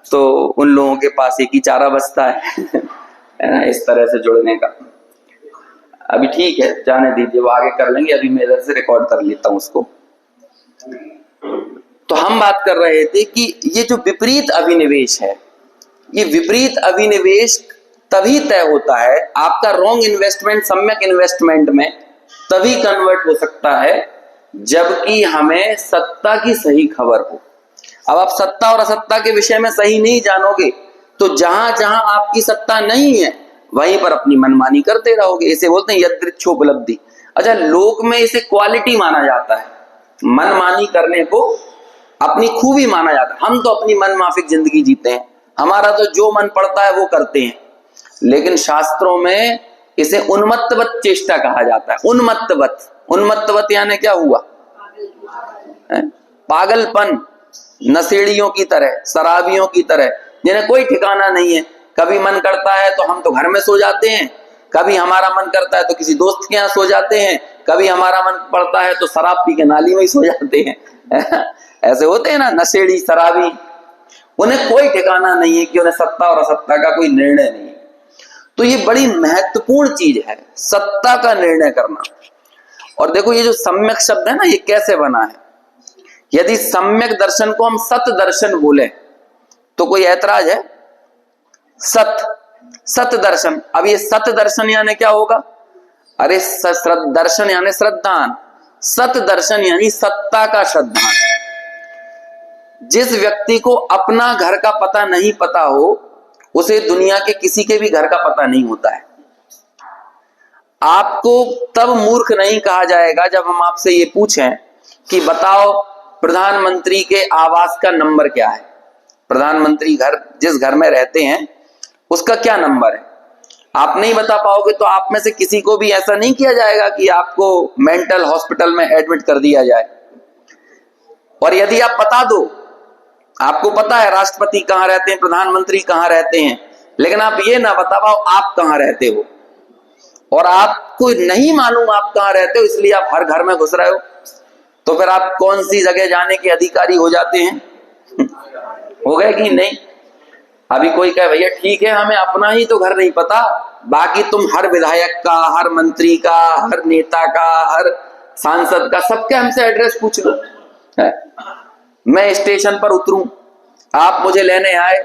तो उन लोगों के पास एक ही चारा बचता है ना, इस तरह से जुड़ने का। अभी ठीक है, जाने दीजिए, वो आगे कर लेंगे, अभी मैं इधर से रिकॉर्ड कर लेता हूं उसको। तो हम बात कर रहे थे कि ये जो विपरीत अभिनिवेश है, ये विपरीत अभिनिवेश तभी तय होता है, आपका रॉन्ग इन्वेस्टमेंट सम्यक इन्वेस्टमेंट में तभी कन्वर्ट हो सकता है जबकि हमें सत्ता की सही खबर हो। अब आप सत्ता और असत्ता के विषय में सही नहीं जानोगे तो जहां जहां आपकी सत्ता नहीं है वहीं पर अपनी मनमानी करते रहोगे। इसे बोलते हैं यदृच्छोपलब्धि। अच्छा, लोक में इसे क्वालिटी माना जाता है, मनमानी करने को अपनी खूबी माना जाता है। हम तो अपनी मनमाफिक जिंदगी जीते हैं, हमारा तो जो मन पड़ता है वो करते हैं, लेकिन शास्त्रों में इसे उन्मत्तवत चेष्टा कहा जाता है। उन्मत्तवत, उन्मत्तवत यानी क्या हुआ? पागलपन, नशेड़ियों की तरह, शराबियों की तरह, जिन्हें कोई ठिकाना नहीं है। कभी मन करता है तो हम तो घर में सो जाते हैं, कभी हमारा मन करता है तो किसी दोस्त के यहाँ सो जाते हैं, कभी हमारा मन पड़ता है तो शराब पी के नाली में ही सो जाते हैं ऐसे होते हैं ना नशेड़ी, शराबी, उन्हें कोई ठिकाना नहीं है कि उन्हें सत्ता और असत्ता का कोई निर्णय नहीं है। तो ये बड़ी महत्वपूर्ण चीज है, सत्ता का निर्णय करना। और देखो ये जो सम्यक शब्द है ना, ये कैसे बना है? यदि सम्यक दर्शन को हम सत दर्शन बोले तो कोई ऐतराज है? सत दर्शन। अब ये सत दर्शन यानी क्या होगा? अरे दर्शन यानी श्रद्धान, सत दर्शन यानी सत्ता का श्रद्धान। जिस व्यक्ति को अपना घर का पता नहीं पता हो उसे दुनिया के किसी के भी घर का पता नहीं होता है। आपको तब मूर्ख नहीं कहा जाएगा जब हम आपसे ये पूछें कि बताओ प्रधानमंत्री के आवास का नंबर क्या है। प्रधानमंत्री घर, जिस घर में रहते हैं उसका क्या नंबर है, आप नहीं बता पाओगे तो आप में से किसी को भी ऐसा नहीं किया जाएगा कि आपको मेंटल हॉस्पिटल में एडमिट कर दिया जाए। और यदि आप बता दो, आपको पता है राष्ट्रपति कहां रहते हैं, प्रधानमंत्री कहां रहते हैं, लेकिन आप ये ना बता पाओ आप कहां रहते हो, और आपको नहीं मालूम आप कहां रहते हो, इसलिए आप हर घर में घुस रहे हो, तो फिर आप कौन सी जगह जाने के अधिकारी हो जाते हैं हो गए कि नहीं? अभी कोई कहे भैया ठीक है हमें अपना ही तो घर नहीं पता, बाकी तुम हर विधायक का, हर मंत्री का, हर नेता का, हर सांसद का, सबके हमसे एड्रेस पूछ लो। मैं स्टेशन पर उतरूं, आप मुझे लेने आए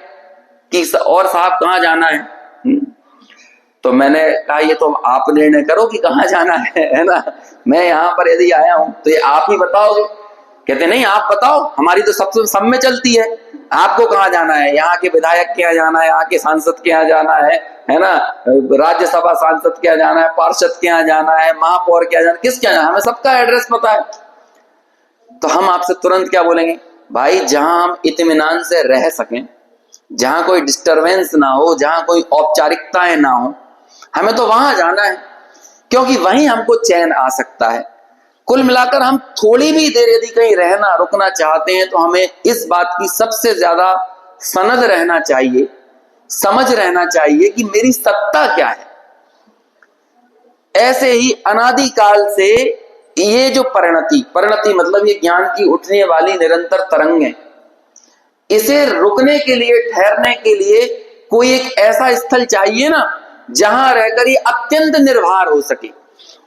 कि और साहब कहां जाना है, तो मैंने कहा ये तो आप निर्णय करो कि कहां जाना है ना, मैं यहाँ पर यदि आया हूं तो ये आप ही बताओगे। कहते नहीं आप बताओ, हमारी तो सबसे सब में चलती है, आपको कहां जाना है, यहाँ के विधायक के यहाँ जाना है, यहाँ के सांसद के यहाँ जाना है ना, राज्यसभा सांसद के यहाँ जाना है, पार्षद के यहाँ जाना है, महापौर के यहाँ जाना है, किसके यहाँ, हमें सबका एड्रेस पता है। तो हम आपसे तुरंत क्या बोलेंगे, भाई जहां हम इत्मीनान से रह सकें, जहां कोई डिस्टरबेंस ना हो, जहां कोई औपचारिकताएं ना हो, हमें तो वहां जाना है, क्योंकि वहीं हमको चैन आ सकता है। कुल मिलाकर हम थोड़ी भी देर यदि कहीं रहना रुकना चाहते हैं तो हमें इस बात की सबसे ज्यादा सनद रहना चाहिए, समझ रहना चाहिए कि मेरी सत्ता क्या है। ऐसे ही अनादिकाल से ये जो परिणति मतलब ये ज्ञान की उठने वाली निरंतर तरंगें, इसे रुकने के लिए, ठहरने के लिए कोई एक ऐसा स्थल चाहिए ना जहां रहकर ये अत्यंत निर्भर हो सके।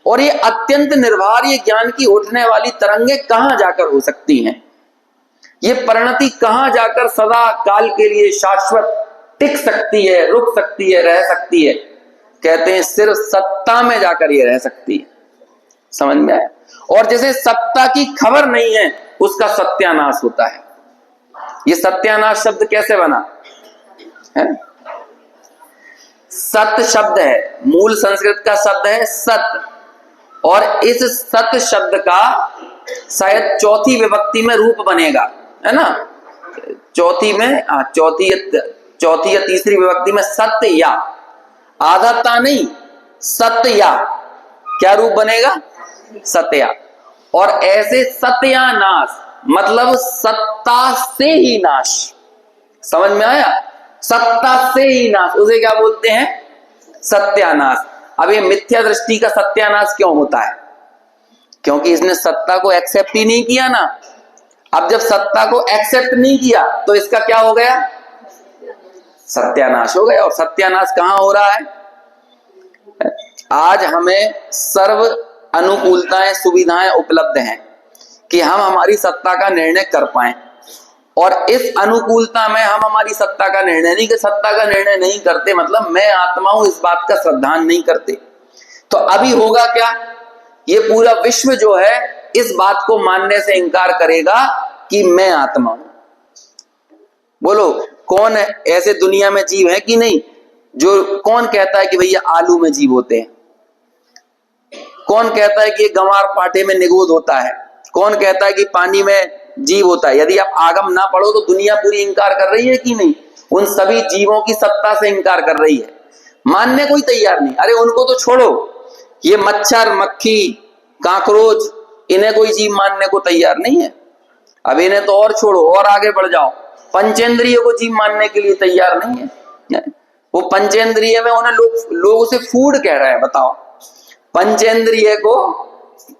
और ये अत्यंत निर्भर, ये ज्ञान की उठने वाली तरंगें कहां जाकर हो सकती हैं, ये परिणति कहां जाकर सदा काल के लिए शाश्वत टिक सकती है, रुक सकती है, रह सकती है? कहते हैं सिर्फ सत्ता में जाकर ये रह सकती है। समझ में आया? और जैसे सत्ता की खबर नहीं है उसका सत्यानाश होता है। ये सत्यानाश शब्द कैसे बना है? सत शब्द है, मूल संस्कृत का शब्द है सत, और इस सत शब्द का शायद चौथी विभक्ति में रूप बनेगा, है ना, चौथी या तीसरी विभक्ति में सत्य या, आधाता नहीं, सत्य या, क्या रूप बनेगा? सत्या। और ऐसे सत्यानाश मतलब सत्ता से ही नाश। समझ में आया? सत्ता से ही नाश, उसे क्या बोलते हैं? सत्यानाश। अब ये मिथ्या दृष्टि का सत्यानाश क्यों होता है? क्योंकि इसने सत्ता को एक्सेप्ट ही नहीं किया ना। अब जब सत्ता को एक्सेप्ट नहीं किया तो इसका क्या हो गया? सत्यानाश हो गया। और सत्यानाश कहां हो रहा है? आज हमें सर्व अनुकूलताएं, सुविधाएं उपलब्ध हैं कि हम हमारी सत्ता का निर्णय कर पाए, और इस अनुकूलता में हम हमारी सत्ता का निर्णय नहीं, कि सत्ता का निर्णय नहीं करते मतलब मैं आत्मा हूं, इस बात का श्रद्धान नहीं करते। तो अभी होगा क्या? ये पूरा विश्व जो है इस बात को मानने से इनकार करेगा कि मैं आत्मा हूं। बोलो कौन है ऐसे दुनिया में जीव है कि नहीं? जो कौन कहता है कि भैया आलू में जीव होते हैं? कौन कहता है कि ये गंवार पाठे में निगोद होता है? कौन कहता है कि पानी में जीव होता है? यदि आप आगम ना पढ़ो तो दुनिया पूरी इंकार कर रही है कि नहीं? उन सभी जीवों की सत्ता से इंकार कर रही है, मानने कोई तैयार नहीं। अरे उनको तो छोड़ो, ये मच्छर, मक्खी, काकरोच, इन्हें कोई जीव मानने को तैयार नहीं है। अब इन्हें तो और छोड़ो, और आगे बढ़ जाओ, पंचेंद्रिय को जीव मानने के लिए तैयार नहीं है। वो पंचेंद्रिय में उन्हें लोग उसे फूड कह रहे हैं। बताओ, पंचेंद्रिय को,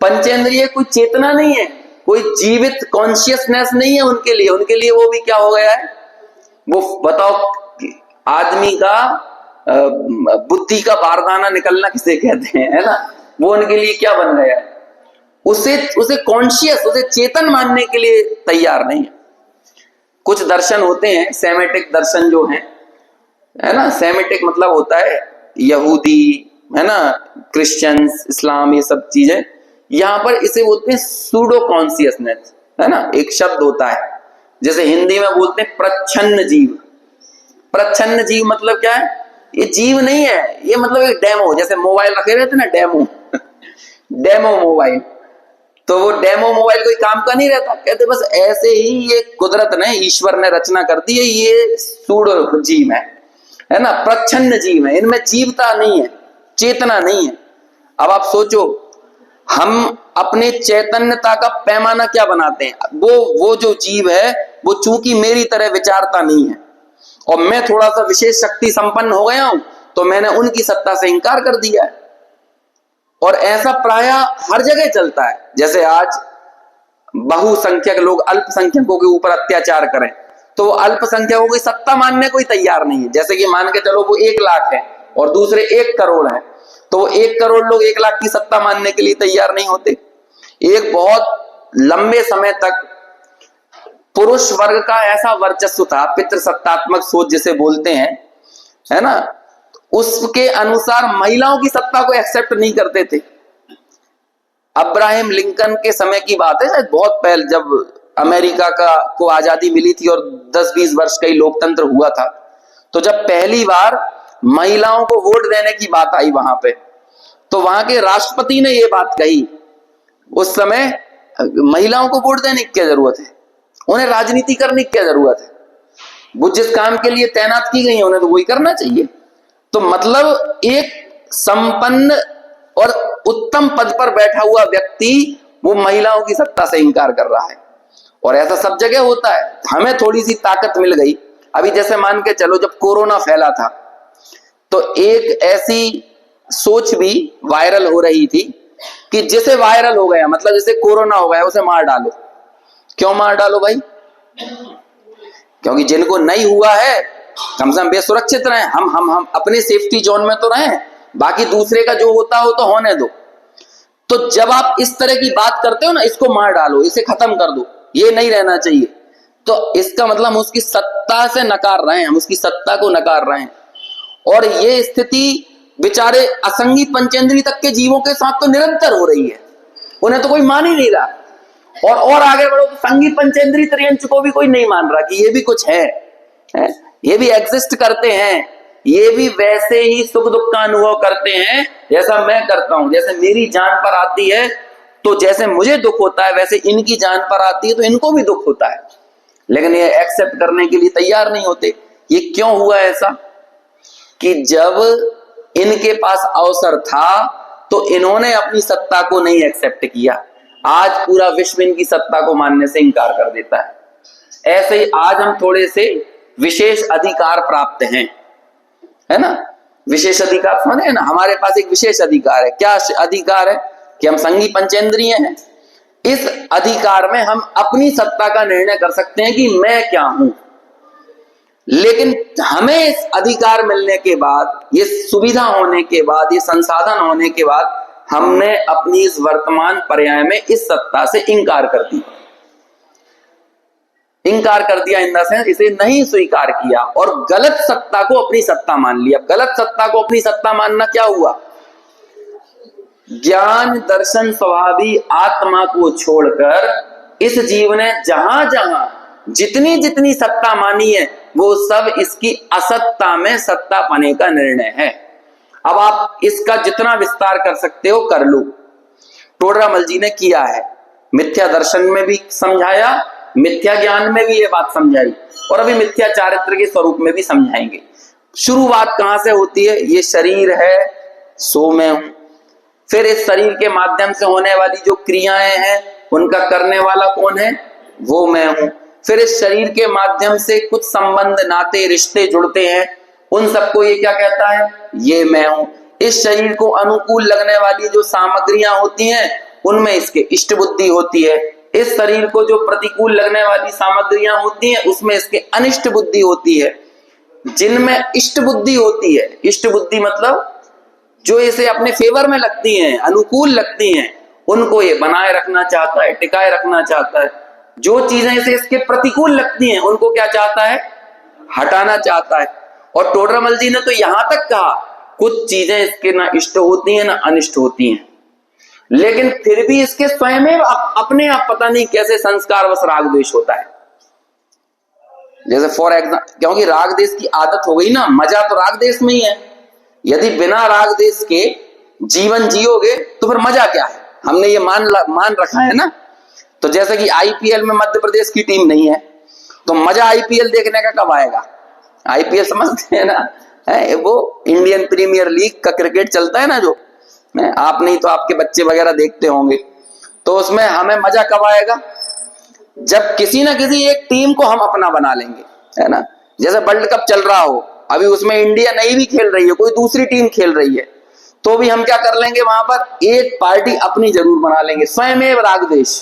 पंचेंद्रिय कोई चेतना नहीं है, कोई जीवित कॉन्शियसनेस नहीं है उनके लिए। उनके लिए वो भी क्या हो गया है? वो बताओ, आदमी का बुद्धि का बारदाना निकलना किसे कहते हैं, है ना? वो उनके लिए क्या बन गया है? उसे कॉन्शियस, उसे चेतन मानने के लिए तैयार नहीं है। कुछ दर्शन होते हैं, सेमेटिक दर्शन जो है ना, सेमेटिक मतलब होता है यहूदी, है ना, क्रिश्चियंस, इस्लाम, ये सब चीजें। यहां पर इसे बोलते हैं सूडो कॉन्शियसनेस, है ना, एक शब्द होता है। जैसे हिंदी में बोलते हैं प्रच्छन्न जीव। प्रच्छन्न जीव मतलब क्या है? ये जीव नहीं है, ये मतलब एक डेमो। जैसे मोबाइल रखे रहते ना, डेमो डेमो मोबाइल, तो वो डेमो मोबाइल कोई काम का नहीं रहता। कहते बस ऐसे ही ये कुदरत ने, ईश्वर ने रचना कर दी है, ये सूडो जीव है ना, प्रच्छन्न जीव है। इनमें जीवता नहीं है, चेतना नहीं है। अब आप सोचो, हम अपने चैतन्यता का पैमाना क्या बनाते हैं? वो जो जीव है वो चूंकि मेरी तरह विचारता नहीं है, और मैं थोड़ा सा विशेष शक्ति संपन्न हो गया हूं, तो मैंने उनकी सत्ता से इंकार कर दिया है। और ऐसा प्रायः हर जगह चलता है। जैसे आज बहुसंख्यक लोग अल्पसंख्यकों के ऊपर अत्याचार करें, तो वो अल्पसंख्यकों की सत्ता मानने को ही तैयार नहीं है। जैसे कि मान के चलो वो 1 लाख है और दूसरे 1 करोड़ है, तो वो 1 करोड़ लोग 1 लाख की सत्ता मानने के लिए तैयार नहीं होते। एक बहुत लंबे समय तक पुरुष वर्ग का ऐसा वर्चस्व था, पितृसत्तात्मक सोच जिसे बोलते हैं, है ना, उसके अनुसार महिलाओं की सत्ता को एक्सेप्ट नहीं करते थे। अब्राहम लिंकन के समय की बात है, बहुत पहले, जब अमेरिका को आजादी मिली थी और 10-20 वर्ष का ही लोकतंत्र हुआ था, तो जब पहली बार महिलाओं को वोट देने की बात आई वहां पे, तो वहां के राष्ट्रपति ने ये बात कही, उस समय महिलाओं को वोट देने की क्या जरूरत है, उन्हें राजनीति करने की क्या जरूरत है, वो जिस काम के लिए तैनात की गई है उन्हें तो वही करना चाहिए। तो मतलब एक संपन्न और उत्तम पद पर बैठा हुआ व्यक्ति वो महिलाओं की सत्ता से इंकार कर रहा है। और ऐसा सब जगह होता है। हमें थोड़ी सी ताकत मिल गई, अभी जैसे मान के चलो जब कोरोना फैला था, तो एक ऐसी सोच भी वायरल हो रही थी कि जिसे वायरल हो गया, मतलब जैसे कोरोना हो गया, उसे मार डालो। क्यों मार डालो भाई? क्योंकि जिनको नहीं हुआ है कम से कम वे सुरक्षित रहे, हम अपने सेफ्टी जोन में तो रहे, बाकी दूसरे का जो होता हो तो होने दो। तो जब आप इस तरह की बात करते हो ना, इसको मार डालो, इसे खत्म कर दो, ये नहीं रहना चाहिए, तो इसका मतलब हम उसकी सत्ता से नकार रहे हैं, हम उसकी सत्ता को नकार रहे हैं। और ये स्थिति बेचारे असंगी पंचेंद्री तक के जीवों के साथ तो निरंतर हो रही है, उन्हें तो कोई मान ही नहीं रहा। और आगे बढ़ो तो संगी पंचेंद्री त्रियंच को भी कोई नहीं मान रहा कि ये भी कुछ है, ये भी एग्जिस्ट करते हैं, ये भी वैसे ही सुख दुख का अनुभव करते हैं जैसा मैं करता हूं। जैसे मेरी जान पर आती है तो जैसे मुझे दुख होता है, वैसे इनकी जान पर आती है तो इनको भी दुख होता है, लेकिन ये एक्सेप्ट करने के लिए तैयार नहीं होते। ये क्यों हुआ ऐसा? कि जब इनके पास अवसर था तो इन्होंने अपनी सत्ता को नहीं एक्सेप्ट किया। आज पूरा विश्व इनकी सत्ता को मानने से इंकार कर देता है। ऐसे ही आज हम थोड़े से विशेष अधिकार प्राप्त हैं, है ना, विशेष अधिकार समझे है ना, हमारे पास एक विशेष अधिकार है। क्या अधिकार है? कि हम संगी पंचेंद्रिय हैं। इस अधिकार में हम अपनी सत्ता का निर्णय कर सकते हैं कि मैं क्या हूं। लेकिन हमें इस अधिकार मिलने के बाद, ये सुविधा होने के बाद, ये संसाधन होने के बाद हमने अपनी इस वर्तमान पर्याय में इस सत्ता से इंकार कर दिया। इंकार कर दिया इन द सेंस इसे नहीं स्वीकार किया और गलत सत्ता को अपनी सत्ता मान लिया। गलत सत्ता को अपनी सत्ता मानना क्या हुआ? ज्ञान दर्शन स्वभावी आत्मा को छोड़कर इस जीव ने जहां जहां जितनी जितनी सत्ता मानी है वो सब इसकी असत्ता में सत्ता पाने का निर्णय है। अब आप इसका जितना विस्तार कर सकते हो कर लो। टोडरमल जी ने किया है, मिथ्या दर्शन में भी समझाया, मिथ्या ज्ञान में भी ये बात समझाई और अभी मिथ्या चारित्र के स्वरूप में भी समझाएंगे। शुरुआत कहां से होती है? ये शरीर है सो मैं हूं। फिर इस शरीर के माध्यम से होने वाली जो क्रियाएं हैं उनका करने वाला कौन है? वो मैं हूं। फिर इस शरीर के माध्यम से कुछ संबंध नाते रिश्ते जुड़ते हैं, उन सबको ये क्या कहता है? ये मैं हूं। इस शरीर को अनुकूल लगने वाली जो सामग्रियां होती हैं उनमें इसके इष्ट बुद्धि होती है। इस शरीर को जो प्रतिकूल लगने वाली सामग्रियां होती हैं उसमें इसके अनिष्ट बुद्धि होती है। जिनमें इष्ट बुद्धि होती है, इष्ट बुद्धि मतलब जो इसे अपने फेवर में लगती हैं, अनुकूल लगती हैं, उनको ये बनाए रखना चाहता है, टिकाए रखना चाहता है। जो चीजें इसे इसके प्रतिकूल लगती हैं उनको क्या चाहता है? हटाना चाहता है। और टोडरमल जी ने तो यहां तक कहा कुछ चीजें इसके ना इष्ट होती हैं ना अनिष्ट होती हैं, लेकिन फिर भी इसके स्वयं अपने आप पता नहीं कैसे संस्कारवश राग द्वेष होता है। जैसे फॉर एग्जाम्पल, क्योंकि राग देश की आदत हो गई ना, मजा तो राग देश में ही है। यदि बिना राग देश के जीवन जियोगे तो फिर मजा क्या है? हमने ये मान रखा है ना। तो जैसे कि आईपीएल में मध्य प्रदेश की टीम नहीं है तो मजा आईपीएल देखने का कब आएगा? आईपीएल समझते हैं ना, वो इंडियन प्रीमियर लीग का क्रिकेट चलता है ना, जो आप नहीं तो आपके बच्चे वगैरह देखते होंगे। तो उसमें हमें मजा कब आएगा? जब किसी ना किसी एक टीम को हम अपना बना लेंगे, है ना। जैसे वर्ल्ड कप चल रहा हो, अभी उसमें इंडिया नहीं भी खेल रही है, कोई दूसरी टीम खेल रही है, तो भी हम क्या कर लेंगे? वहां पर एक पार्टी अपनी जरूर बना लेंगे। स्वयं राग द्वेष।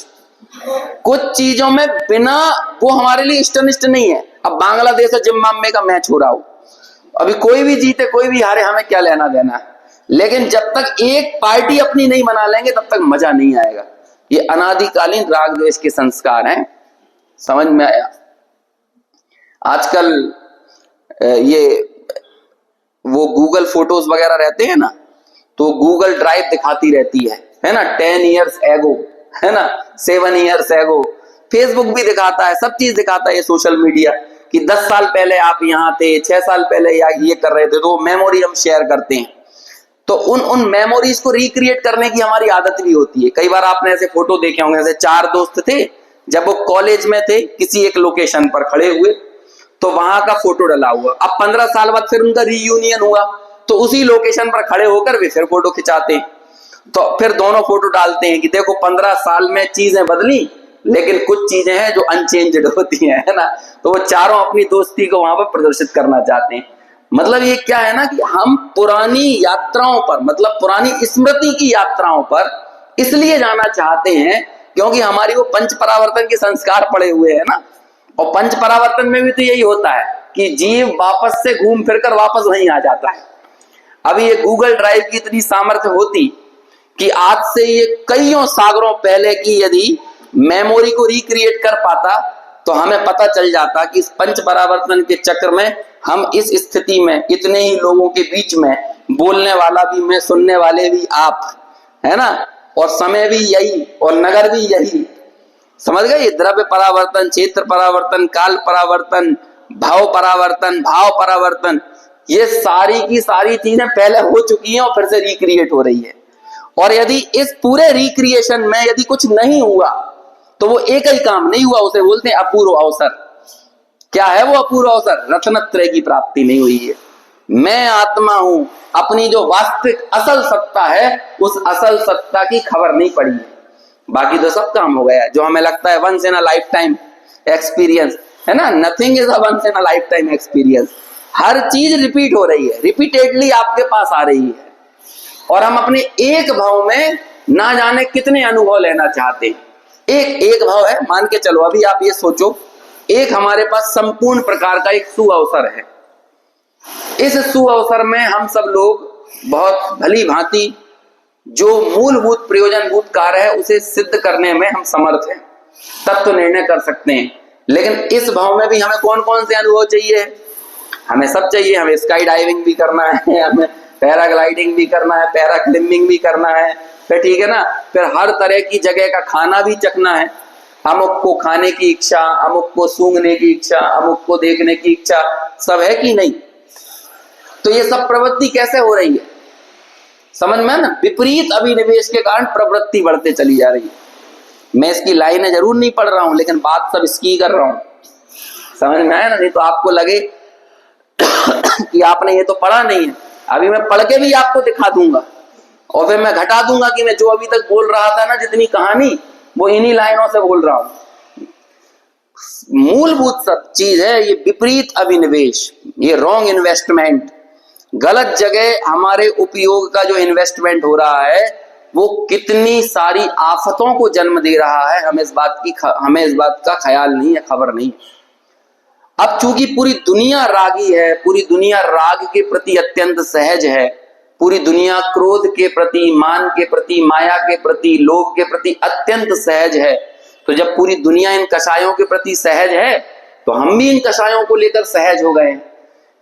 कुछ चीजों में बिना, वो हमारे लिए इष्टनिष्ट नहीं है। अब बांग्लादेश और जिम्बाब्वे का मैच हो रहा हो, अभी कोई भी जीते कोई भी हारे, हमें क्या लेना देना है, लेकिन जब तक एक पार्टी अपनी नहीं बना लेंगे तब तक मजा नहीं आएगा। ये अनादिकालीन राग द्वेष के संस्कार हैं। समझ में आया? आजकल ये वो गूगल फोटोज वगैरह रहते हैं ना, तो गूगल ड्राइव दिखाती रहती है ना, 10 years ago, है ना, 7 years ago। फेसबुक भी दिखाता है, सब चीज दिखाता है ये सोशल मीडिया, कि 10 साल पहले आप यहाँ थे, 6 साल पहले ये कर रहे थे, तो मेमोरी हम शेयर करते हैं। तो उन मेमोरीज को रिक्रिएट करने की हमारी आदत भी होती है। कई बार आपने ऐसे फोटो देखे होंगे, जैसे 4 दोस्त थे, जब वो कॉलेज में थे, किसी एक लोकेशन पर खड़े हुए, तो वहां का फोटो डला हुआ। अब 15 साल बाद फिर उनका रीयूनियन हुआ, तो उसी लोकेशन पर खड़े होकर वे फिर फोटो खिंचाते हैं। तो फिर दोनों फोटो डालते हैं कि देखो 15 साल में चीजें बदली, लेकिन कुछ चीजें हैं जो अनचेंज्ड होती हैं, है ना। तो वो चारों अपनी दोस्ती को वहां पर प्रदर्शित करना चाहते हैं। मतलब ये क्या है ना, कि हम पुरानी यात्राओं पर, मतलब पुरानी स्मृति की यात्राओं पर इसलिए जाना चाहते हैं क्योंकि हमारी वो पंच परावर्तन के संस्कार पड़े हुए हैं ना। और पंच परावर्तन में भी तो यही होता है कि जीव वापस से घूम फिर कर वापस वहीं आ जाता है। अभी ये गूगल ड्राइव की इतनी सामर्थ्य होती कि आज से ये कईयों सागरों पहले की यदि मेमोरी को रिक्रिएट कर पाता, तो हमें पता चल जाता कि इस पंच परावर्तन के चक्र में हम इस स्थिति में इतने ही लोगों के बीच में, बोलने वाला भी मैं, सुनने वाले भी आप, है ना, और समय भी यही और नगर भी यही। समझ गए? द्रव्य परावर्तन, क्षेत्र परावर्तन, काल परावर्तन, भाव परावर्तन, भाव परावर्तन, ये सारी की सारी चीजें पहले हो चुकी हैं और फिर से रिक्रिएट हो रही है। और यदि इस पूरे रिक्रिएशन में यदि कुछ नहीं हुआ तो वो एक ही काम नहीं हुआ, उसे बोलते हैं अपूर्व अवसर। क्या है वो अपूर्व अवसर? रत्नत्रय की प्राप्ति नहीं हुई है। मैं आत्मा हूं, अपनी जो वास्तविक असल सत्ता है उस असल सत्ता की खबर नहीं पड़ी है। बाकी तो सब काम हो गया जो हमें लगता है once in a life time experience, है ना। Nothing is a once in a life time experience. हर चीज रिपीट हो रही है, रिपीटेडली आपके पास आ रही है, और हम अपने एक भाव में ना जाने कितने अनुभव लेना चाहते हैं। एक भाव है, मान के चलो, अभी आप ये सोचो एक हमारे पास संपूर्ण प्रकार का एक सुअवसर है। इस सुअवसर में हम सब लोग बहुत भली भांति जो मूलभूत प्रयोजनभूत कार्य है उसे सिद्ध करने में हम समर्थ हैं, तत्व निर्णय कर सकते हैं। लेकिन इस भाव में भी हमें कौन कौन से अनुभव चाहिए? हमें सब चाहिए। हमें स्काई डाइविंग भी करना है, हमें पैराग्लाइडिंग भी करना है, पैराक्लिम्बिंग भी करना है, फिर ठीक है ना, फिर हर तरह की जगह का खाना भी चखना है। अमुक को खाने की इच्छा, अमुक को सूंघने की इच्छा, अमुक को देखने की इच्छा, सब है कि नहीं? तो ये सब प्रवृत्ति कैसे हो रही है? समझ में ना, विपरीत अभिनिवेश के कारण प्रवृत्ति बढ़ते चली जा रही है। मैं इसकी लाइनें जरूर नहीं पढ़ रहा हूं, लेकिन बात सब इसकी कर रहा हूं। समझ में आया ना? नहीं तो आपको लगे कि आपने ये तो पढ़ा नहीं है। अभी मैं पढ़ के भी आपको दिखा दूंगा और फिर मैं घटा दूंगा कि मैं जो अभी तक बोल रहा था ना, जितनी कहानी, वो इन्हीं लाइनों से बोल रहा हूं। मूलभूत सब चीज है ये विपरीत अभिनिवेश, ये रॉन्ग इन्वेस्टमेंट, गलत जगह हमारे उपयोग का जो इन्वेस्टमेंट हो रहा है वो कितनी सारी आफतों को जन्म दे रहा है, हमें इस बात का ख्याल नहीं है, खबर नहीं है। अब चूंकि पूरी दुनिया रागी है, पूरी दुनिया राग के प्रति अत्यंत सहज है, पूरी दुनिया क्रोध के प्रति, मान के प्रति, माया के प्रति, लोभ के प्रति अत्यंत सहज है, तो जब पूरी दुनिया इन कषायों के प्रति सहज है तो हम भी इन कषायों को लेकर सहज हो गए।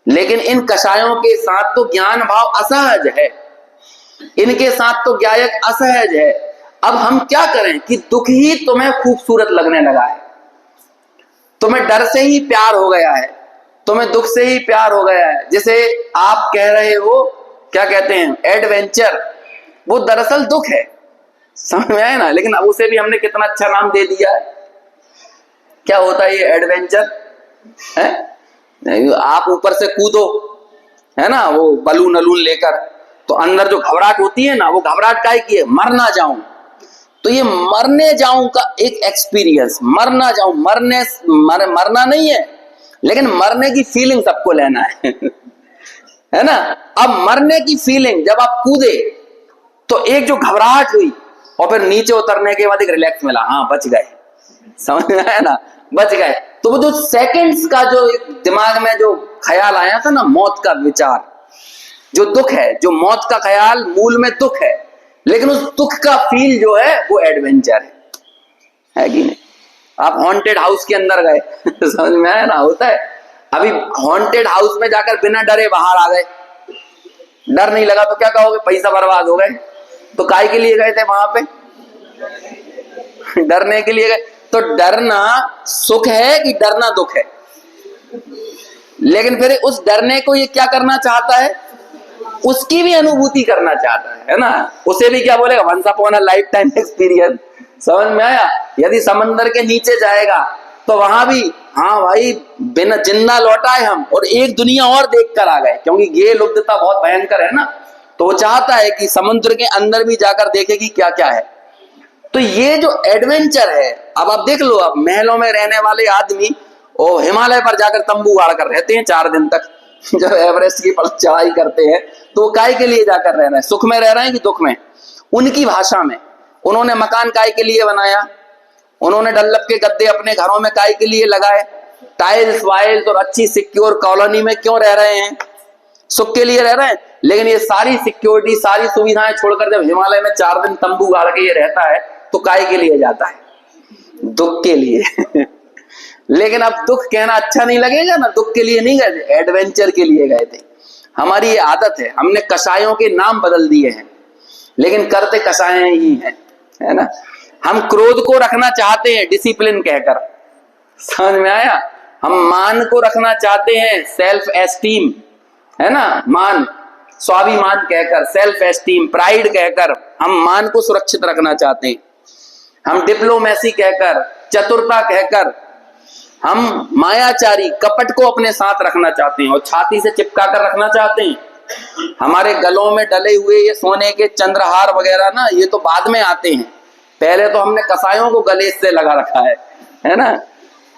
लेकिन इन कषायों के साथ तो ज्ञान भाव असहज है, इनके साथ तो ज्ञायक असहज है। अब हम क्या करें कि दुख ही तुम्हें खूबसूरत लगने लगा है, तुम्हें डर से ही प्यार हो गया है, तुम्हें दुख से ही प्यार हो गया है। जैसे आप कह रहे हो, क्या कहते हैं, एडवेंचर, वो दरअसल दुख है। समझ में आया ना? लेकिन अब उसे भी हमने कितना अच्छा नाम दे दिया है। क्या होता है ये एडवेंचर है? आप ऊपर से कूदो, है ना, वो बलून अलून लेकर, तो अंदर जो घबराहट होती है ना, वो घबराहट काहे की है? मर ना जाऊं। तो ये मरने जाऊं का एक एक्सपीरियंस, मरना जाऊं, मरना नहीं है, लेकिन मरने की फीलिंग सबको लेना है है ना? अब मरने की फीलिंग जब आप कूदे तो एक जो घबराहट हुई और फिर नीचे उतरने के बाद एक रिलैक्स मिला, हाँ बच गए। समझ में आया ना? बच गए। तो वो जो सेकंड्स का जो एक दिमाग में जो ख्याल आया था ना, मौत का विचार, जो दुख है, जो मौत का ख्याल मूल में दुख है, लेकिन उस दुख का फील जो है वो एडवेंचर है कि नहीं? आप हॉन्टेड हाउस के अंदर गए समझ में आया ना? होता है। अभी हॉन्टेड हाउस में जाकर बिना डरे बाहर आ गए, डर नहीं लगा तो क्या कहोगे? पैसा बर्बाद हो गए। तो काय के लिए गए थे वहां पे? डरने के लिए गए। तो डरना सुख है कि डरना दुख है? लेकिन फिर उस डरने को ये क्या करना चाहता है? उसकी भी अनुभूति करना चाहता है ना? उसे भी क्या बोलेगा? Once upon a life time experience. समझ में आया? यदि समंदर के नीचे जाएगा तो वहां भी, हाँ भाई, बिना जिंदा लौटाए हम और एक दुनिया और देख कर आ गए, क्योंकि ये लुब्धता बहुत भयंकर है ना। तो वो चाहता है कि समुद्र के अंदर भी जाकर देखे कि क्या क्या है। तो ये जो एडवेंचर है, अब आप देख लो, अब महलों में रहने वाले आदमी और हिमालय पर जाकर तंबू गाड़ कर रहते हैं 4 दिन तक जब एवरेस्ट की चढ़ाई करते हैं, तो वो काय के लिए जाकर रह रहे हैं? सुख में रह रहे हैं कि दुख में? उनकी भाषा में उन्होंने मकान काय के लिए बनाया, उन्होंने डल्लप के गद्दे अपने घरों में काय के लिए लगाए, टाइल्स वाइल्स और अच्छी सिक्योर कॉलोनी में क्यों रह रहे हैं? सुख के लिए रह रहे हैं। लेकिन ये सारी सिक्योरिटी, सारी सुविधाएं छोड़कर जब हिमालय में 4 दिन तंबू गाड़ के ये रहता है तो काय के लिए जाता है? दुख के लिए लेकिन अब दुख कहना अच्छा नहीं लगेगा ना, दुख के लिए नहीं गए थे, एडवेंचर के लिए गए थे। हमारी ये आदत है, हमने कषायों के नाम बदल दिए हैं लेकिन करते कषाय ही हैं, है ना? हम क्रोध को रखना चाहते हैं डिसिप्लिन कहकर, समझ में आया? हम मान को रखना चाहते हैं सेल्फ एस्टीम, है ना? मान, स्वाभिमान कहकर, सेल्फ एस्टीम, प्राइड कहकर हम मान को सुरक्षित रखना चाहते हैं। हम डिप्लोमेसी कहकर, चतुरता कहकर, हम मायाचारी, कपट को अपने साथ रखना चाहते हैं और छाती से चिपका कर रखना चाहते हैं। हमारे गलों में डले हुए ये सोने के चंद्रहार वगैरह ना, ये तो बाद में आते हैं, पहले तो हमने कसायों को गले से लगा रखा है ना?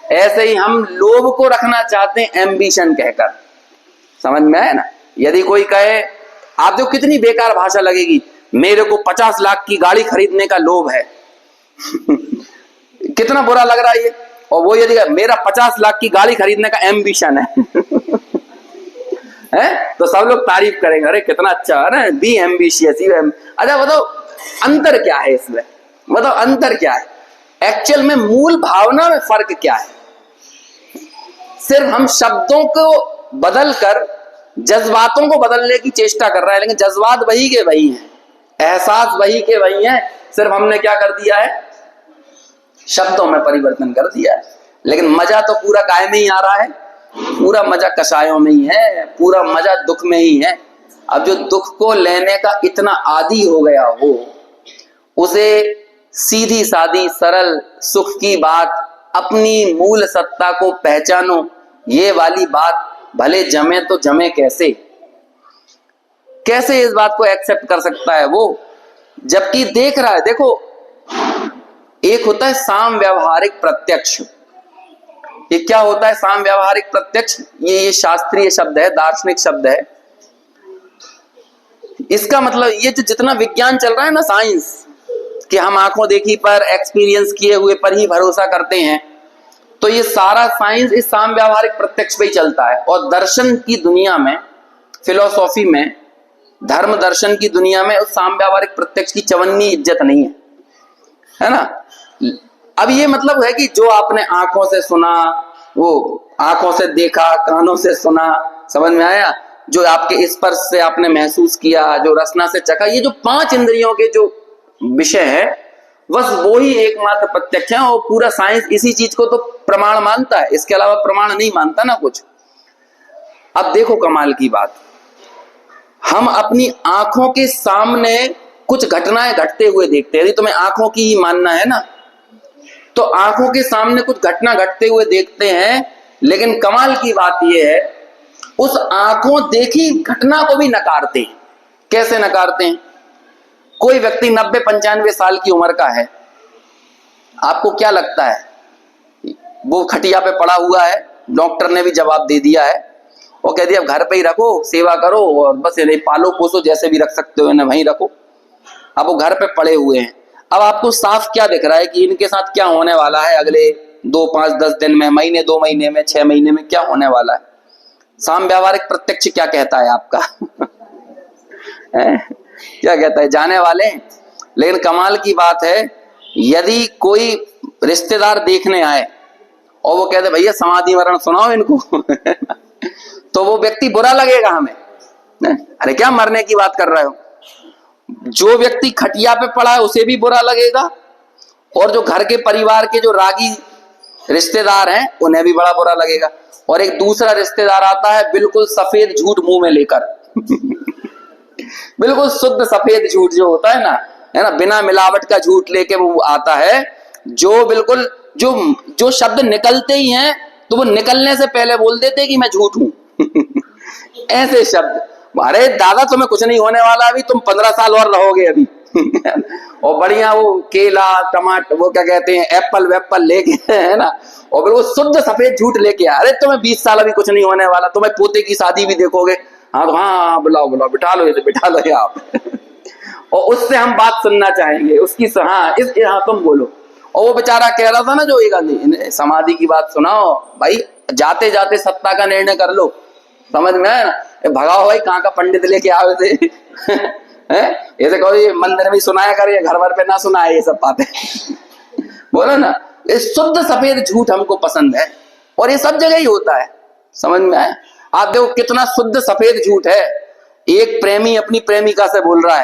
ऐसे ही हम लोभ को रखना चाहते हैं एम्बिशन कहकर, समझ में आया ना? यदि कोई कहे, आप जो कितनी बेकार भाषा लगेगी, मेरे को 50 लाख की गाड़ी खरीदने का लोभ है कितना बुरा लग रहा है ये। और वो यदि मेरा 50 लाख की गाड़ी खरीदने का एम्बिशन है हैं, तो सब लोग तारीफ करेंगे, अरे कितना अच्छा है ना, बी एम्बिशियस। अच्छा बताओ अंतर क्या है इसमें, बताओ अंतर क्या है, एक्चुअल में मूल भावना में फर्क क्या है। सिर्फ हम शब्दों को बदलकर जज्बातों को बदलने की चेष्टा कर रहे हैं, लेकिन जज्बात वही के वही हैं, एहसास वही के वही हैं, सिर्फ हमने क्या कर दिया है, शब्दों में परिवर्तन कर दिया है। लेकिन मजा तो पूरा काय में ही आ रहा है, पूरा मजा कषायों में ही है, पूरा मजा दुख में ही है। अब जो दुख को लेने का इतना आदी हो गया हो, उसे सीधी सादी सरल सुख की बात, अपनी मूल सत्ता को पहचानो, ये वाली बात भले जमे तो जमे कैसे, कैसे इस बात को एक्सेप्ट कर सकता है वो, जबकि देख रहा है। देखो एक होता है साम व्यावहारिक प्रत्यक्ष, ये क्या होता है साम व्यावहारिक प्रत्यक्ष, ये शास्त्रीय शब्द है, दार्शनिक शब्द है। इसका मतलब ये जो जितना विज्ञान चल रहा है ना, साइंस, कि हम आंखों देखी पर, एक्सपीरियंस किए हुए पर ही भरोसा करते हैं, तो ये सारा साइंस इस साम व्यावहारिक प्रत्यक्ष पे ही चलता है। और दर्शन की दुनिया में, फिलोसॉफी में, धर्म दर्शन की दुनिया में उस साम व्यावहारिक प्रत्यक्ष की चवन्नी इज्जत नहीं है ना। अब ये मतलब है कि जो आपने आंखों से सुना, वो आंखों से देखा, कानों से सुना, समझ में आया, जो आपके स्पर्श से आपने महसूस किया, जो रसना से चखा, ये जो 5 इंद्रियों के जो विषय है, बस वो ही एकमात्र प्रत्यक्ष है। और पूरा साइंस इसी चीज को तो प्रमाण मानता है, इसके अलावा प्रमाण नहीं मानता ना कुछ। अब देखो कमाल की बात, हम अपनी आंखों के सामने कुछ घटनाएं घटते हुए देखते हैं। यदि तुम्हें आंखों की ही मानना है ना, तो आंखों के सामने कुछ घटना घटते हुए देखते हैं, लेकिन कमाल की बात यह है, उस आंखों देखी घटना को भी नकारते हैं। कैसे नकारते हैं? कोई व्यक्ति 90-95 साल की उम्र का है, आपको क्या लगता है, वो खटिया पे पड़ा हुआ है, डॉक्टर ने भी जवाब दे दिया है और कह दिया घर पे ही रखो, सेवा करो और बस इन्हें पालो पोसो, जैसे भी रख सकते हो इन्हें वहीं रखो। अब वो घर पे पड़े हुए हैं। अब आपको साफ क्या दिख रहा है कि इनके साथ क्या होने वाला है अगले 2, 5, 10 दिन में, महीने, 2 महीने में, 6 महीने में क्या होने वाला है। साम व्यावहारिक प्रत्यक्ष क्या कहता है आपका क्या कहता है, जाने वाले। लेकिन कमाल की बात है, यदि कोई रिश्तेदार देखने आए और वो कहते भैया समाधि मरण सुनाओ इनको तो वो व्यक्ति बुरा लगेगा हमें, अरे क्या मरने की बात कर रहे हो। जो व्यक्ति खटिया पे पड़ा है उसे भी बुरा लगेगा, और जो घर के परिवार के जो रागी रिश्तेदार हैं उन्हें भी बड़ा बुरा लगेगा। और एक दूसरा रिश्तेदार आता है बिल्कुल सफेद झूठ मुंह में लेकर बिल्कुल शुद्ध सफेद झूठ जो होता है ना, बिना मिलावट का झूठ लेके वो आता है, जो बिल्कुल जो शब्द निकलते ही हैं तो वो निकलने से पहले बोल देते कि मैं झूठ हूं ऐसे शब्द। अरे दादा तुम्हें कुछ नहीं होने वाला, अभी तुम 15 साल और रहोगे अभी और बढ़िया वो केला टमाटर वो क्या कहते हैं एप्पल वेप्पल लेके है ना, और फिर वो शुद्ध सफेद झूठ लेके अरे तुम्हें 20 साल अभी कुछ नहीं होने वाला, तुम्हें पोते की शादी भी देखोगे, हाँ तो हाँ बुलाओ बुलाओ बिठा लो ये बिठा लो आप और उससे हम बात सुनना चाहेंगे उसकी, हाँ इस हाँ तुम बोलो। और वो बेचारा कह रहा था ना जो एक समाधि की बात सुनाओ भाई, जाते जाते सत्ता का निर्णय कर लो, समझ में है ना, भगाओ भाई कहाँ का पंडित लेके आए थे ऐसे कहो ये मंदिर में सुनाया कर, ये घर भर पे ना सुनाए ये सब बातें बोलो ना। ये शुद्ध सफेद झूठ हमको पसंद है और ये सब जगह ही होता है, समझ में आया। आप देखो कितना शुद्ध सफेद झूठ है। एक प्रेमी अपनी प्रेमिका से बोल रहा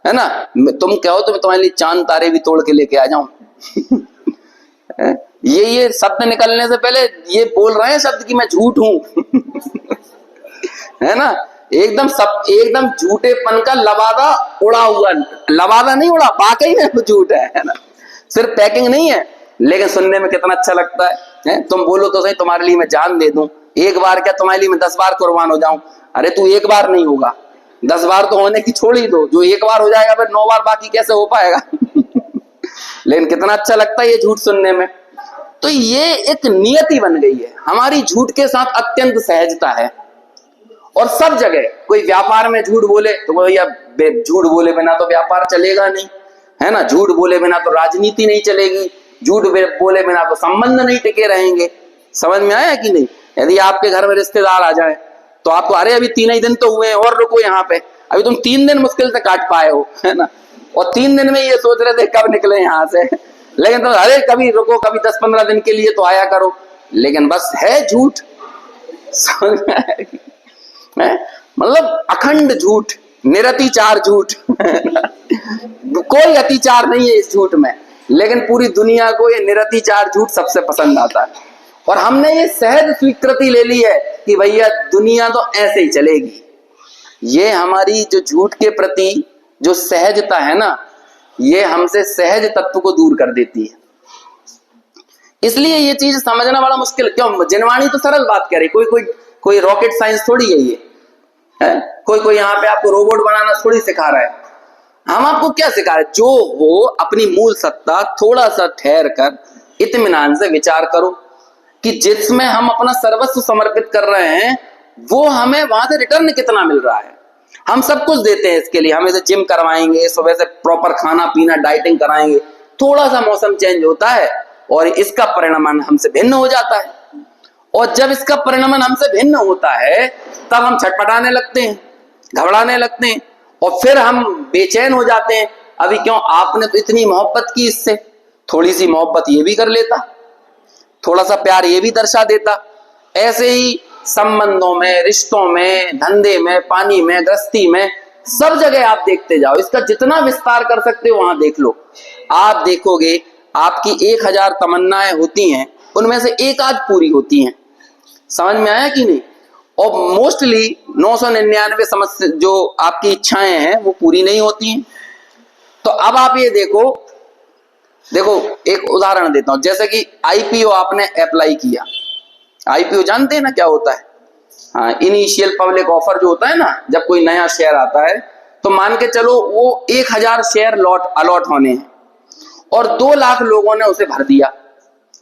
है ना, तुम कहो तो मैं तुम्हारे लिए चांद तारे भी तोड़ के लेके आ जाऊं ये शब्द निकलने से पहले ये बोल रहे हैं शब्द कि मैं झूठ हूं है ना, एकदम झूठेपन का लबादा उड़ा हुआ, लबादा नहीं उड़ा, वाकई में झूठ है ना, सिर्फ पैकिंग नहीं है, लेकिन सुनने में कितना अच्छा लगता है। तुम बोलो तो सही तुम्हारे लिए मैं जान दे दूं, एक बार क्या तुम्हारे लिए मैं 10 बार कुर्बान हो जाऊं। अरे तू एक बार नहीं होगा, 10 बार तो होने की छोड़ ही दो, जो एक बार हो जाएगा फिर 9 बार बाकी कैसे हो पाएगा लेकिन कितना अच्छा लगता है ये झूठ सुनने में। तो ये एक नियति बन गई है हमारी, झूठ के साथ अत्यंत सहजता है। और सब जगह कोई व्यापार में झूठ बोले तो भैया झूठ बोले बिना तो व्यापार चलेगा नहीं, है ना, झूठ बोले बिना तो राजनीति नहीं चलेगी, झूठ बोले बिना तो संबंध नहीं टिके रहेंगे। समझ में आया कि नहीं? यदि आपके घर में रिश्तेदार आ जाए तो आपको अरे अभी 3 ही दिन तो हुए हैं और रुको यहाँ पे, अभी तुम 3 दिन मुश्किल से काट पाए हो, है ना, और 3 दिन में ये सोच रहे थे कब निकले यहाँ से, लेकिन तो अरे कभी रुको, कभी 10-15 दिन के लिए तो आया करो, लेकिन बस है झूठ। समझ में आया कि मतलब अखंड झूठ, निरतिचार झूठ कोई अतिचार नहीं है इस झूठ में, लेकिन पूरी दुनिया को ये निरतिचार झूठ सबसे पसंद आता है। और हमने ये सहज स्वीकृति ले ली है कि भैया दुनिया तो ऐसे ही चलेगी। ये हमारी जो झूठ के प्रति जो सहजता है ना, ये हमसे सहज तत्व को दूर कर देती है। इसलिए ये चीज समझना बड़ा मुश्किल। क्यों? जिनवाणी तो सरल बात कह रही, कोई रॉकेट साइंस थोड़ी है ये, है? कोई यहाँ पे आपको रोबोट बनाना थोड़ी सिखा रहा है। हम आपको क्या सिखा रहे? जो हो अपनी मूल सत्ता थोड़ा सा ठहर कर इत्मीनान से विचार करो कि जिसमें हम अपना सर्वस्व समर्पित कर रहे हैं वो हमें वहां से रिटर्न कितना मिल रहा है। हम सब कुछ देते हैं इसके लिए, हम इसे जिम करवाएंगे, सुबह से प्रॉपर खाना पीना डाइटिंग कराएंगे, थोड़ा सा मौसम चेंज होता है और इसका परिणाम हमसे भिन्न हो जाता है। और जब इसका परिणाम हमसे भिन्न होता है तब हम छटपटाने लगते हैं, घबराने लगते हैं और फिर हम बेचैन हो जाते हैं। अभी क्यों? आपने तो इतनी मोहब्बत की इससे, थोड़ी सी मोहब्बत ये भी कर लेता, थोड़ा सा प्यार ये भी दर्शा देता। ऐसे ही संबंधों में, रिश्तों में, धंधे में, पानी में, गृहस्थी में, सब जगह आप देखते जाओ, इसका जितना विस्तार कर सकते हो वहां देख लो। आप देखोगे आपकी 1000 तमन्नाएं होती हैं, उनमें से एक आध पूरी होती हैं। समझ में आया कि नहीं? और मोस्टली 999 समस्या जो आपकी इच्छाएं हैं वो पूरी नहीं होती हैं। तो अब आप ये देखो एक उदाहरण देता हूं, जैसे कि आईपीओ आपने अप्लाई किया। आईपीओ जानते हैं ना क्या होता है? हाँ, इनिशियल पब्लिक ऑफर जो होता है ना, जब कोई नया शेयर आता है तो मान के चलो वो 1000 शेयर अलॉट होने हैं और 2 लाख लोगों ने उसे भर दिया,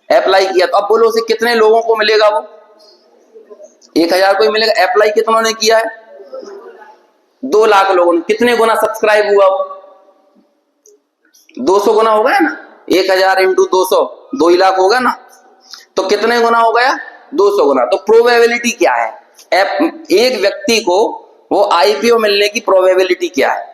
अप्लाई किया। तो अब बोलो उसे कितने लोगों को मिलेगा? वो 1000 को ही मिलेगा। अप्लाई कितनों ने किया है? 2 लाख लोगों ने। कितने गुना सब्सक्राइब हुआ? वो 200 गुना हो गया ना। 1000 इंटू 200 2 लाख होगा ना, तो कितने गुना हो गया? 200 गुना। तो प्रोबेबिलिटी क्या है? एक व्यक्ति को वो आईपीओ मिलने की प्रोबेबिलिटी क्या है?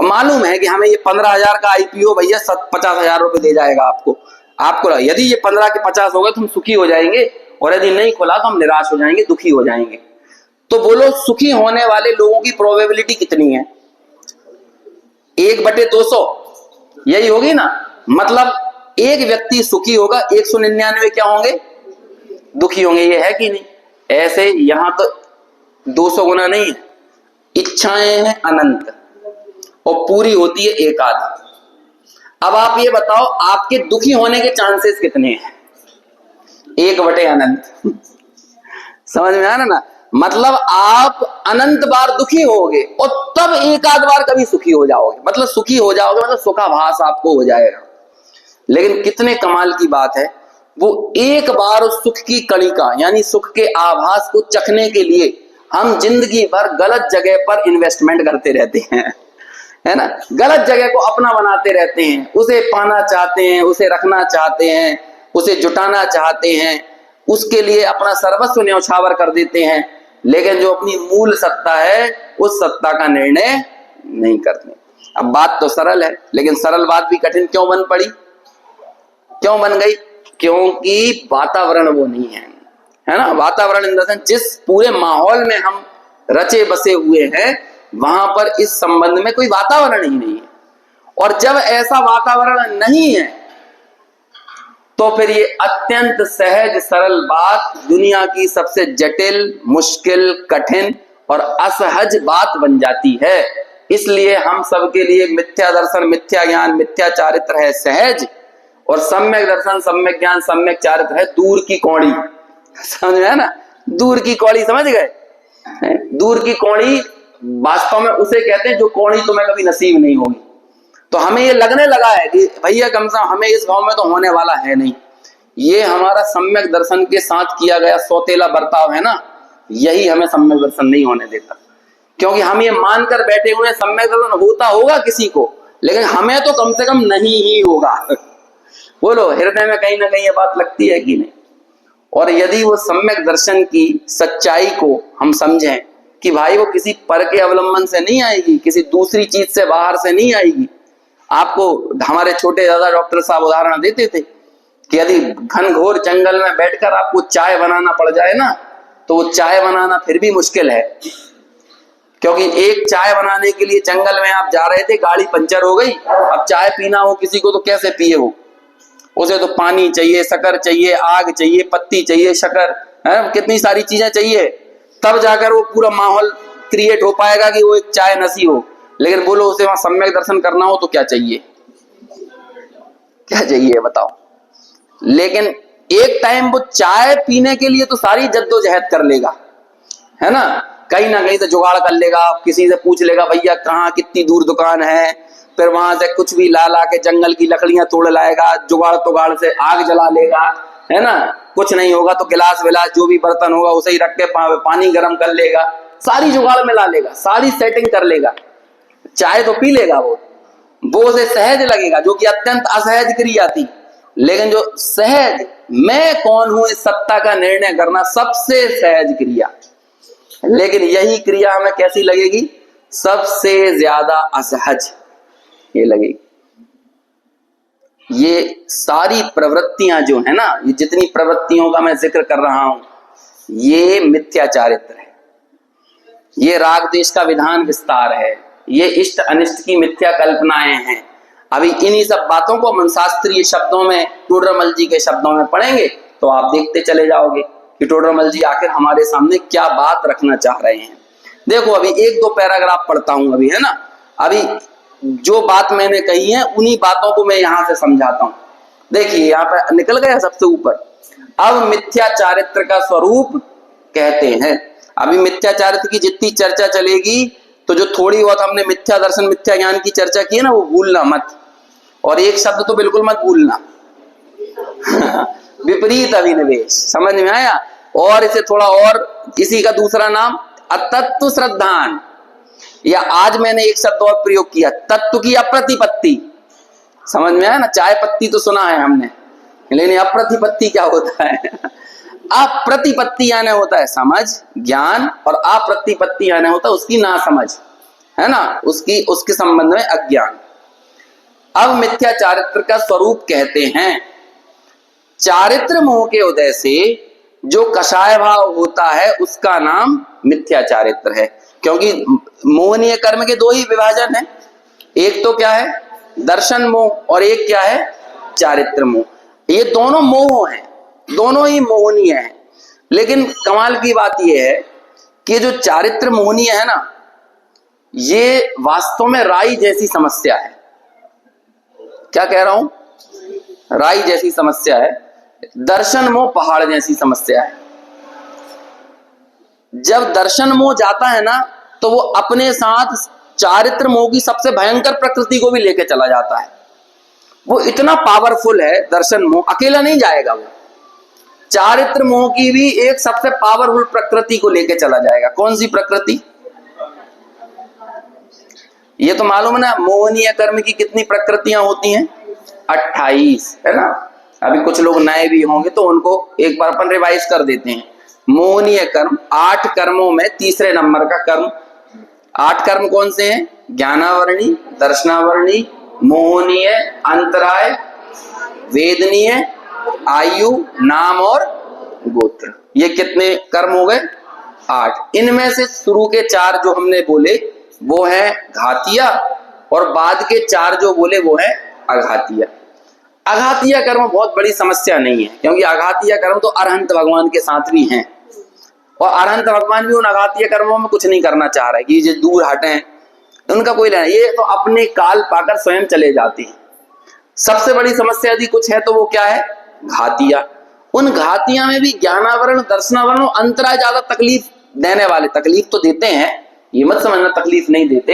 मालूम है कि हमें ये 15,000 का आईपीओ भैया 50,000 रुपए दे जाएगा आपको यदि ये 15 के 50 हो गए तो हम सुखी हो जाएंगे, और यदि नहीं खुला तो हम निराश हो जाएंगे, दुखी हो जाएंगे। तो बोलो सुखी होने वाले लोगों की प्रोबेबिलिटी कितनी है? 1/200 यही होगी ना। मतलब एक व्यक्ति सुखी होगा, 199 क्या होंगे? दुखी होंगे। ये है कि नहीं? ऐसे यहां तो 200 गुना नहीं है, इच्छाएं हैं अनंत और पूरी होती है एक आध। अब आप ये बताओ आपके दुखी होने के चांसेस कितने हैं? 1/अनंत समझ में आ रहा ना? मतलब आप अनंत बार दुखी होगे और तब एक आध बार कभी सुखी हो जाओगे। मतलब सुखी हो जाओगे मतलब सुखाभास आपको हो जाएगा। लेकिन कितने कमाल की बात है, वो एक बार उस सुख की कणिका यानी सुख के आभास को चखने के लिए हम जिंदगी भर गलत जगह पर इन्वेस्टमेंट करते रहते हैं, है ना। गलत जगह को अपना बनाते रहते हैं, उसे पाना चाहते हैं, उसे रखना चाहते हैं, उसे जुटाना चाहते हैं, उसके लिए अपना सर्वस्व न्यौछावर कर देते हैं। लेकिन जो अपनी मूल सत्ता है उस सत्ता का निर्णय नहीं करते। अब बात तो सरल है, लेकिन सरल बात भी कठिन क्यों बन पड़ी, क्यों बन गई? क्योंकि वातावरण वो नहीं है ना। वातावरण इन द सेंस जिस पूरे माहौल में हम रचे बसे हुए हैं वहां पर इस संबंध में कोई वातावरण ही नहीं है। और जब ऐसा वातावरण नहीं है तो फिर ये अत्यंत सहज सरल बात दुनिया की सबसे जटिल, मुश्किल, कठिन और असहज बात बन जाती है। इसलिए हम सबके लिए मिथ्या दर्शन, मिथ्या ज्ञान, मिथ्या चारित्र है सहज, और सम्यक दर्शन, सम्यक ज्ञान, सम्यक चारित्र है दूर की कौड़ी। समझ में है ना? दूर की कौड़ी, समझ गए? दूर की कौड़ी वास्तव में उसे कहते हैं जो कौड़ी तुम्हें कभी नसीब नहीं होगी। तो हमें ये लगने लगा है कि भैया कम से कम हमें इस भाव में तो होने वाला है नहीं। ये हमारा सम्यक दर्शन के साथ किया गया सौतेला बर्ताव है ना, यही हमें सम्यक दर्शन नहीं होने देता। क्योंकि हम ये मानकर बैठे हुए सम्यक दर्शन होता होगा किसी को, लेकिन हमें तो कम से कम नहीं ही होगा। बोलो, हृदय में कहीं ना कहीं ये बात लगती है कि नहीं? और यदि वो सम्यक दर्शन की सच्चाई को हम समझें कि भाई वो किसी पर के अवलंबन से नहीं आएगी, किसी दूसरी चीज से बाहर से नहीं आएगी। आपको हमारे छोटे दादा डॉक्टर साहब उदाहरण देते थे कि यदि घनघोर जंगल में बैठकर आपको चाय बनाना पड़ जाए ना, तो वो चाय बनाना फिर भी मुश्किल है, क्योंकि एक चाय बनाने के लिए जंगल में आप जा रहे थे, गाड़ी पंचर हो गई, अब चाय पीना हो किसी को तो कैसे पिए हो? उसे तो पानी चाहिए, शक्कर चाहिए, आग चाहिए, पत्ती चाहिए, शक्कर है, कितनी सारी चीजें चाहिए, तब जाकर वो पूरा माहौल क्रिएट हो पाएगा कि वो एक चाय नसी हो। लेकिन बोलो उसे वहां सम्यक दर्शन करना हो तो क्या चाहिए? क्या चाहिए बताओ? लेकिन एक टाइम वो चाय पीने के लिए तो सारी जद्दोजहद कर लेगा, है ना कहीं से जुगाड़ कर लेगा, किसी से पूछ लेगा भैया कहाँ कितनी दूर दुकान है, फिर वहां से कुछ भी ला के जंगल की लकड़ियां तोड़ लाएगा, जुगाड़ तुगाड़ से आग जला लेगा, है ना। कुछ नहीं होगा तो गिलास विलास जो भी बर्तन होगा उसे ही रख के पानी गर्म कर लेगा, सारी जुगाड़ में ला लेगा, सारी सेटिंग कर लेगा, चाय तो पी लेगा वो उसे सहज लगेगा, जो कि अत्यंत असहज क्रिया थी। लेकिन जो सहज, मैं कौन हूं इस सत्ता का निर्णय करना, सबसे सहज क्रिया, लेकिन यही क्रिया हमें कैसी लगेगी? सबसे ज्यादा असहज ये लगेगी। ये सारी प्रवृत्तियां जो है ना, ये जितनी प्रवृत्तियों का मैं जिक्र कर रहा हूं, ये मिथ्या चारित्र है, ये राग देश का विधान विस्तार है, ये इष्ट अनिष्ट की मिथ्या कल्पनाएं हैं। अभी इन्हीं सब बातों को हम शास्त्रीय शब्दों में, टोडरमल जी के शब्दों में पढ़ेंगे तो आप देखते चले जाओगे कि टोडरमल जी आखिर हमारे सामने क्या बात रखना चाह रहे हैं। देखो अभी एक दो पैराग्राफ पढ़ता हूं अभी, है ना। अभी जो बात मैंने कही है उन्हीं बातों को मैं यहां से समझाता हूं। देखिए यहाँ पे निकल गया सबसे ऊपर, अब मिथ्या चारित्र का स्वरूप कहते हैं। अभी मिथ्या चारित्र की जितनी चर्चा चलेगी तो जो थोड़ी बहुत हमने मिथ्या दर्शन मिथ्या ज्ञान की चर्चा की है ना, वो भूलना मत, और एक शब्द तो बिल्कुल मत भूलना विपरीत अभिनिवेश, समझ में आया? और इसे थोड़ा और, इसी का दूसरा नाम अतत्व श्रद्धान, या आज मैंने एक शब्द और प्रयोग किया, तत्व की अप्रतिपत्ति। समझ में आया ना? चाय पत्ती तो सुना है हमने, लेकिन अप्रतिपत्ति क्या होता है? अप्रतिपत्ति यानी होता है समझ ज्ञान, और अप्रतिपत्ति यानी होता है उसकी ना समझ, है ना, उसके संबंध में अज्ञान। अब मिथ्या चारित्र का स्वरूप कहते हैं, चारित्र मोह के उदय से जो कषाय भाव होता है उसका नाम मिथ्या चारित्र है। क्योंकि मोहनीय कर्म के दो ही विभाजन है, एक तो क्या है दर्शन मोह, और एक क्या है चारित्र मोह। ये दोनों मोह हैं, दोनों ही मोहनीय है। लेकिन कमाल की बात यह है कि जो चारित्र मोहनीय है ना, ये वास्तव में राई जैसी समस्या है। क्या कह रहा हूं? राई जैसी समस्या है, दर्शन मोह पहाड़ जैसी समस्या है। जब दर्शन मोह जाता है ना, तो वो अपने साथ चारित्र मोह की सबसे भयंकर प्रकृति को भी लेके चला जाता है। वो इतना पावरफुल है दर्शन मोह, अकेला नहीं जाएगा, वो चारित्र मोह की भी एक सबसे पावरफुल प्रकृति को लेके चला जाएगा। कौन सी प्रकृति? ये तो मालूम है ना, मोहनीय कर्म की कितनी प्रकृतियां होती हैं? 28, है ना। अभी कुछ लोग नए भी होंगे तो उनको एक बार अपन रिवाइज कर देते हैं। मोहनीय कर्म 8 कर्मों में तीसरे नंबर का कर्म। 8 कर्म कौन से हैं? ज्ञानावरणी, दर्शनावरणी, मोहनीय, अंतराय, वेदनीय, आयु, नाम और गोत्र। ये कितने कर्म हो गए? 8। इनमें से शुरू के 4 जो हमने बोले वो है घातिया, और बाद के 4 जो बोले वो है अघातिया। अघातिया कर्म बहुत बड़ी समस्या नहीं है, क्योंकि अघातिया कर्म तो अरहंत भगवान के साथ भी हैं, और अरहंत भगवान भी उन अघातिया कर्मों में कुछ नहीं करना चाह रहे कि ये दूर हटें, उनका कोई लेना, ये तो अपने काल पाकर स्वयं चले जाते हैं। सबसे बड़ी समस्या यदि कुछ है तो वो क्या है? घातिया। उन घातिया में भी ज्ञानावरण, दर्शनावरण और अंतराय ज्यादा तकलीफ देने वाले। तकलीफ तो देते हैं, ये मत समझना तकलीफ नहीं देते,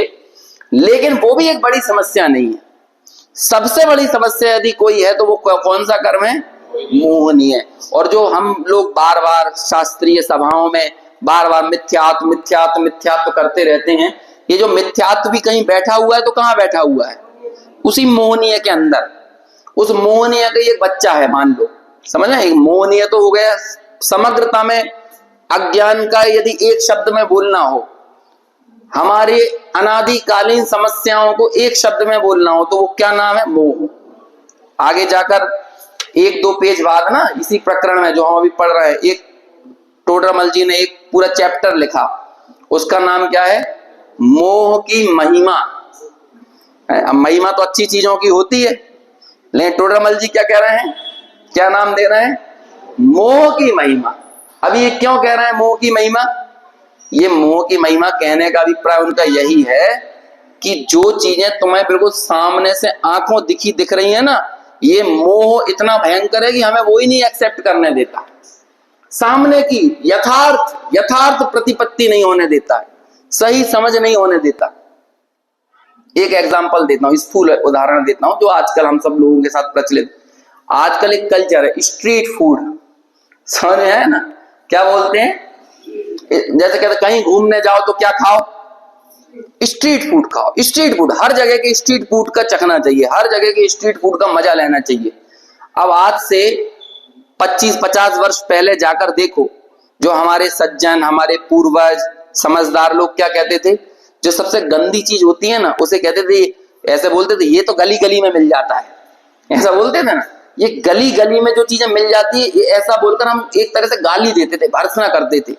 लेकिन वो भी एक बड़ी समस्या नहीं है। सबसे बड़ी समस्या यदि कोई है तो वो कौन सा कर्म है? मोहनीय। और जो हम लोग बार बार शास्त्रीय सभाओं में बार बार मिथ्यात्व मिथ्यात्व मिथ्यात्व करते रहते हैं, ये जो मिथ्यात्व भी कहीं बैठा हुआ है तो कहाँ बैठा हुआ है? उसी मोहनीय के अंदर। उस मोहनीय का एक बच्चा है मान लो, समझ रहे, एक मोहनीय तो हो गया। समग्रता में अज्ञान का यदि एक शब्द में बोलना हो, हमारे अनादिकालीन समस्याओं को एक शब्द में बोलना हो, तो वो क्या नाम है? मोह। आगे जाकर एक दो पेज बाद ना, इसी प्रकरण में जो हम अभी पढ़ रहे हैं, एक टोडरमल जी ने एक पूरा चैप्टर लिखा, उसका नाम क्या है? मोह की महिमा। अब महिमा तो अच्छी चीजों की होती है, लेकिन टोडरमल जी क्या कह रहे हैं, क्या नाम दे रहे हैं? मोह की महिमा। अब ये क्यों कह रहे हैं मोह की महिमा? ये मोह की महिमा कहने का अभिप्राय उनका यही है कि जो चीजें तुम्हें बिल्कुल सामने से आंखों दिख रही है ना, ये मोह इतना भयंकर है कि हमें वो ही नहीं एक्सेप्ट करने देता, सामने की यथार्थ प्रतिपत्ति नहीं होने देता है, सही समझ नहीं होने देता। एक एग्जांपल देता हूं, स्थूल उदाहरण देता हूं जो आजकल हम सब लोगों के साथ प्रचलित। आजकल एक कल्चर है स्ट्रीट फूड, समझ में है ना? क्या बोलते हैं? जैसे कहते कहीं घूमने जाओ तो क्या खाओ? स्ट्रीट फूड खाओ। स्ट्रीट फूड, हर जगह के स्ट्रीट फूड का चखना चाहिए, हर जगह के स्ट्रीट फूड का मजा लेना चाहिए। अब आज से 25-50 वर्ष पहले जाकर देखो, जो हमारे सज्जन, हमारे पूर्वज, समझदार लोग क्या कहते थे? जो सबसे गंदी चीज होती है ना, उसे कहते थे, ऐसे बोलते थे, ये तो गली गली में मिल जाता है, ऐसा बोलते थे ना। ये गली गली में जो चीजें मिल जाती है, ये ऐसा बोलकर हम एक तरह से गाली देते थे, भर्त्सना करते थे।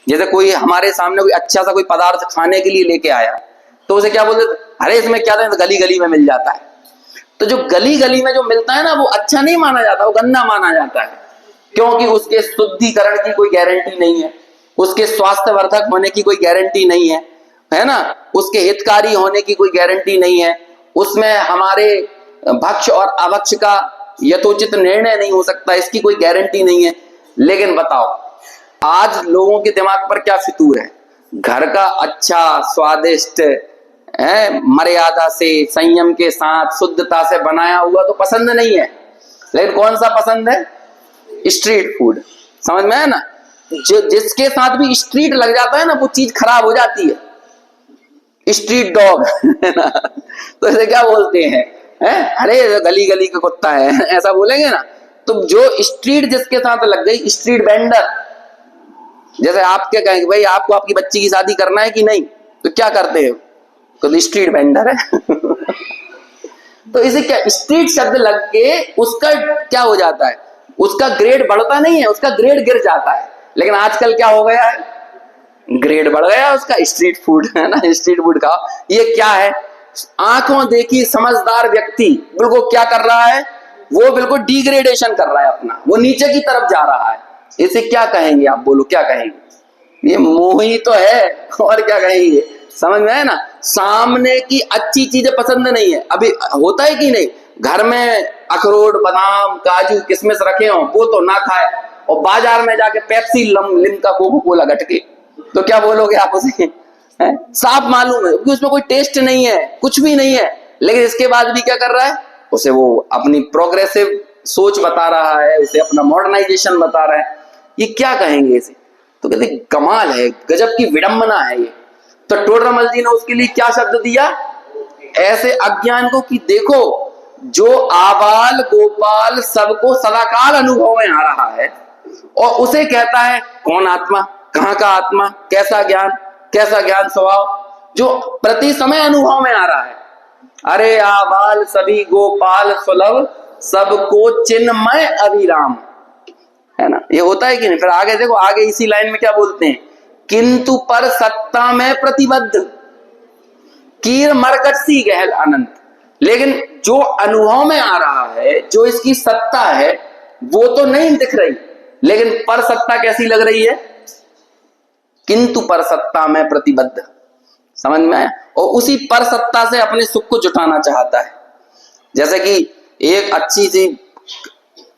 जैसे कोई हमारे सामने कोई अच्छा सा कोई पदार्थ खाने के लिए लेके आया, तो उसे क्या बोलते थे? अरे इसमें क्या था, गली गली में मिल जाता है। तो जो गली गली में जो मिलता है ना, वो अच्छा नहीं माना जाता, वो गंदा माना जाता है, क्योंकि उसके शुद्धिकरण की कोई गारंटी नहीं है, उसके स्वास्थ्यवर्धक होने की कोई गारंटी नहीं है, है ना, उसके हितकारी होने की कोई गारंटी नहीं है, उसमें हमारे भक्ष और अभक्ष का यथोचित निर्णय नहीं हो सकता, इसकी कोई गारंटी नहीं है। लेकिन बताओ आज लोगों के दिमाग पर क्या फितूर है? घर का अच्छा स्वादिष्ट है, मर्यादा से, संयम के साथ, शुद्धता से बनाया हुआ तो पसंद नहीं है, लेकिन कौन सा पसंद है? Street food. समझ में है ना? जो जिसके साथ भी स्ट्रीट लग जाता है ना, वो चीज खराब हो जाती है। स्ट्रीट डॉग है ना, तो इसे क्या बोलते हैं? अरे गली गली का कुत्ता है, ऐसा बोलेंगे ना। तो जो स्ट्रीट जिसके साथ लग गई, स्ट्रीट वेंडर, जैसे आप क्या कहेंगे, भाई आपको आपकी बच्ची की शादी करना है कि नहीं, तो क्या करते हैं? तो स्ट्रीट वेंडर है तो इसे क्या, स्ट्रीट शब्द लग के उसका क्या हो जाता है? उसका ग्रेड बढ़ता नहीं है, उसका ग्रेड गिर जाता है। लेकिन आजकल क्या हो गया है? ग्रेड बढ़ गया उसका, स्ट्रीट फूड है ना, स्ट्रीट फूड का। ये क्या है? आंखों देखी समझदार व्यक्ति बिल्कुल क्या कर रहा है? वो बिल्कुल डिग्रेडेशन कर रहा है अपना, वो नीचे की तरफ जा रहा है। इसे क्या कहेंगे आप? बोलो क्या कहेंगे? ये मोह ही तो है, और क्या कहेंगे? समझ में है ना? सामने की अच्छी चीजें पसंद नहीं है। अभी होता है कि नहीं, घर में अखरोट, बादाम, काजू, किशमिश रखे हो, वो तो ना खाए, और बाजार में जाके पेप्सी, लिम्का, कोको कोला गटके, तो क्या बोलोगे आप उसे? साफ मालूम है कि उसमें कोई टेस्ट नहीं है, कुछ भी नहीं है, लेकिन इसके बाद भी क्या कर रहा है? उसे वो अपनी प्रोग्रेसिव सोच बता रहा है, उसे अपना मॉडर्नाइजेशन बता रहा है। ये क्या कहेंगे इसे? तो कहते कमाल है, गजब की विडंबना है ये। तो टोडरमल जी ने उसके लिए क्या शब्द दिया ऐसे अज्ञान को, कि देखो जो आबाल गोपाल सबको सदाकाल अनुभव में आ रहा है, और उसे कहता है कौन आत्मा, कहां का आत्मा, कैसा ज्ञान स्वभाव, जो प्रति समय अनुभव में आ रहा है। अरे आबाल सभी गोपाल सुलभ, सबको चिन्मय अभिराम, है ना? ये होता है कि नहीं? फिर आगे देखो, आगे इसी लाइन में क्या बोलते हैं? किंतु पर सत्ता में प्रतिबद्ध, कीर मरकट सी गहल अनंत। लेकिन जो अनुभव में आ रहा है, जो इसकी सत्ता है, वो तो नहीं दिख रही, लेकिन पर सत्ता कैसी लग रही है? किंतु पर सत्ता में प्रतिबद्ध। समझ में आया? और उसी पर सत्ता से अपने सुख को जुटाना चाहता है। जैसे कि एक अच्छी सी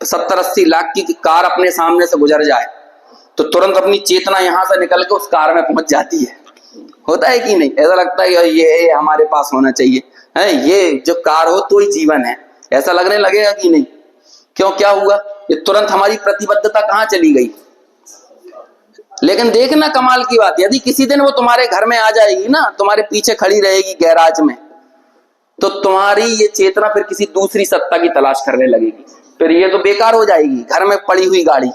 70-80 लाख की कार अपने सामने से गुजर जाए, तो तुरंत अपनी चेतना यहां से निकल के उस कार में पहुंच जाती है। होता है कि नहीं? ऐसा लगता है ये हमारे पास होना चाहिए, है ये जो कार हो तो ही जीवन है, ऐसा लगने लगेगा कि नहीं? क्यों, क्या हुआ? ये तुरंत हमारी प्रतिबद्धता कहां चली गई? लेकिन देखना कमाल की बात, यदि किसी दिन वो तुम्हारे घर में आ जाएगी ना, तुम्हारे पीछे खड़ी रहेगी गैराज में, तो तुम्हारी ये चेतना फिर किसी दूसरी सत्ता की तलाश करने लगेगी, फिर ये तो बेकार हो जाएगी, घर में पड़ी हुई गाड़ी।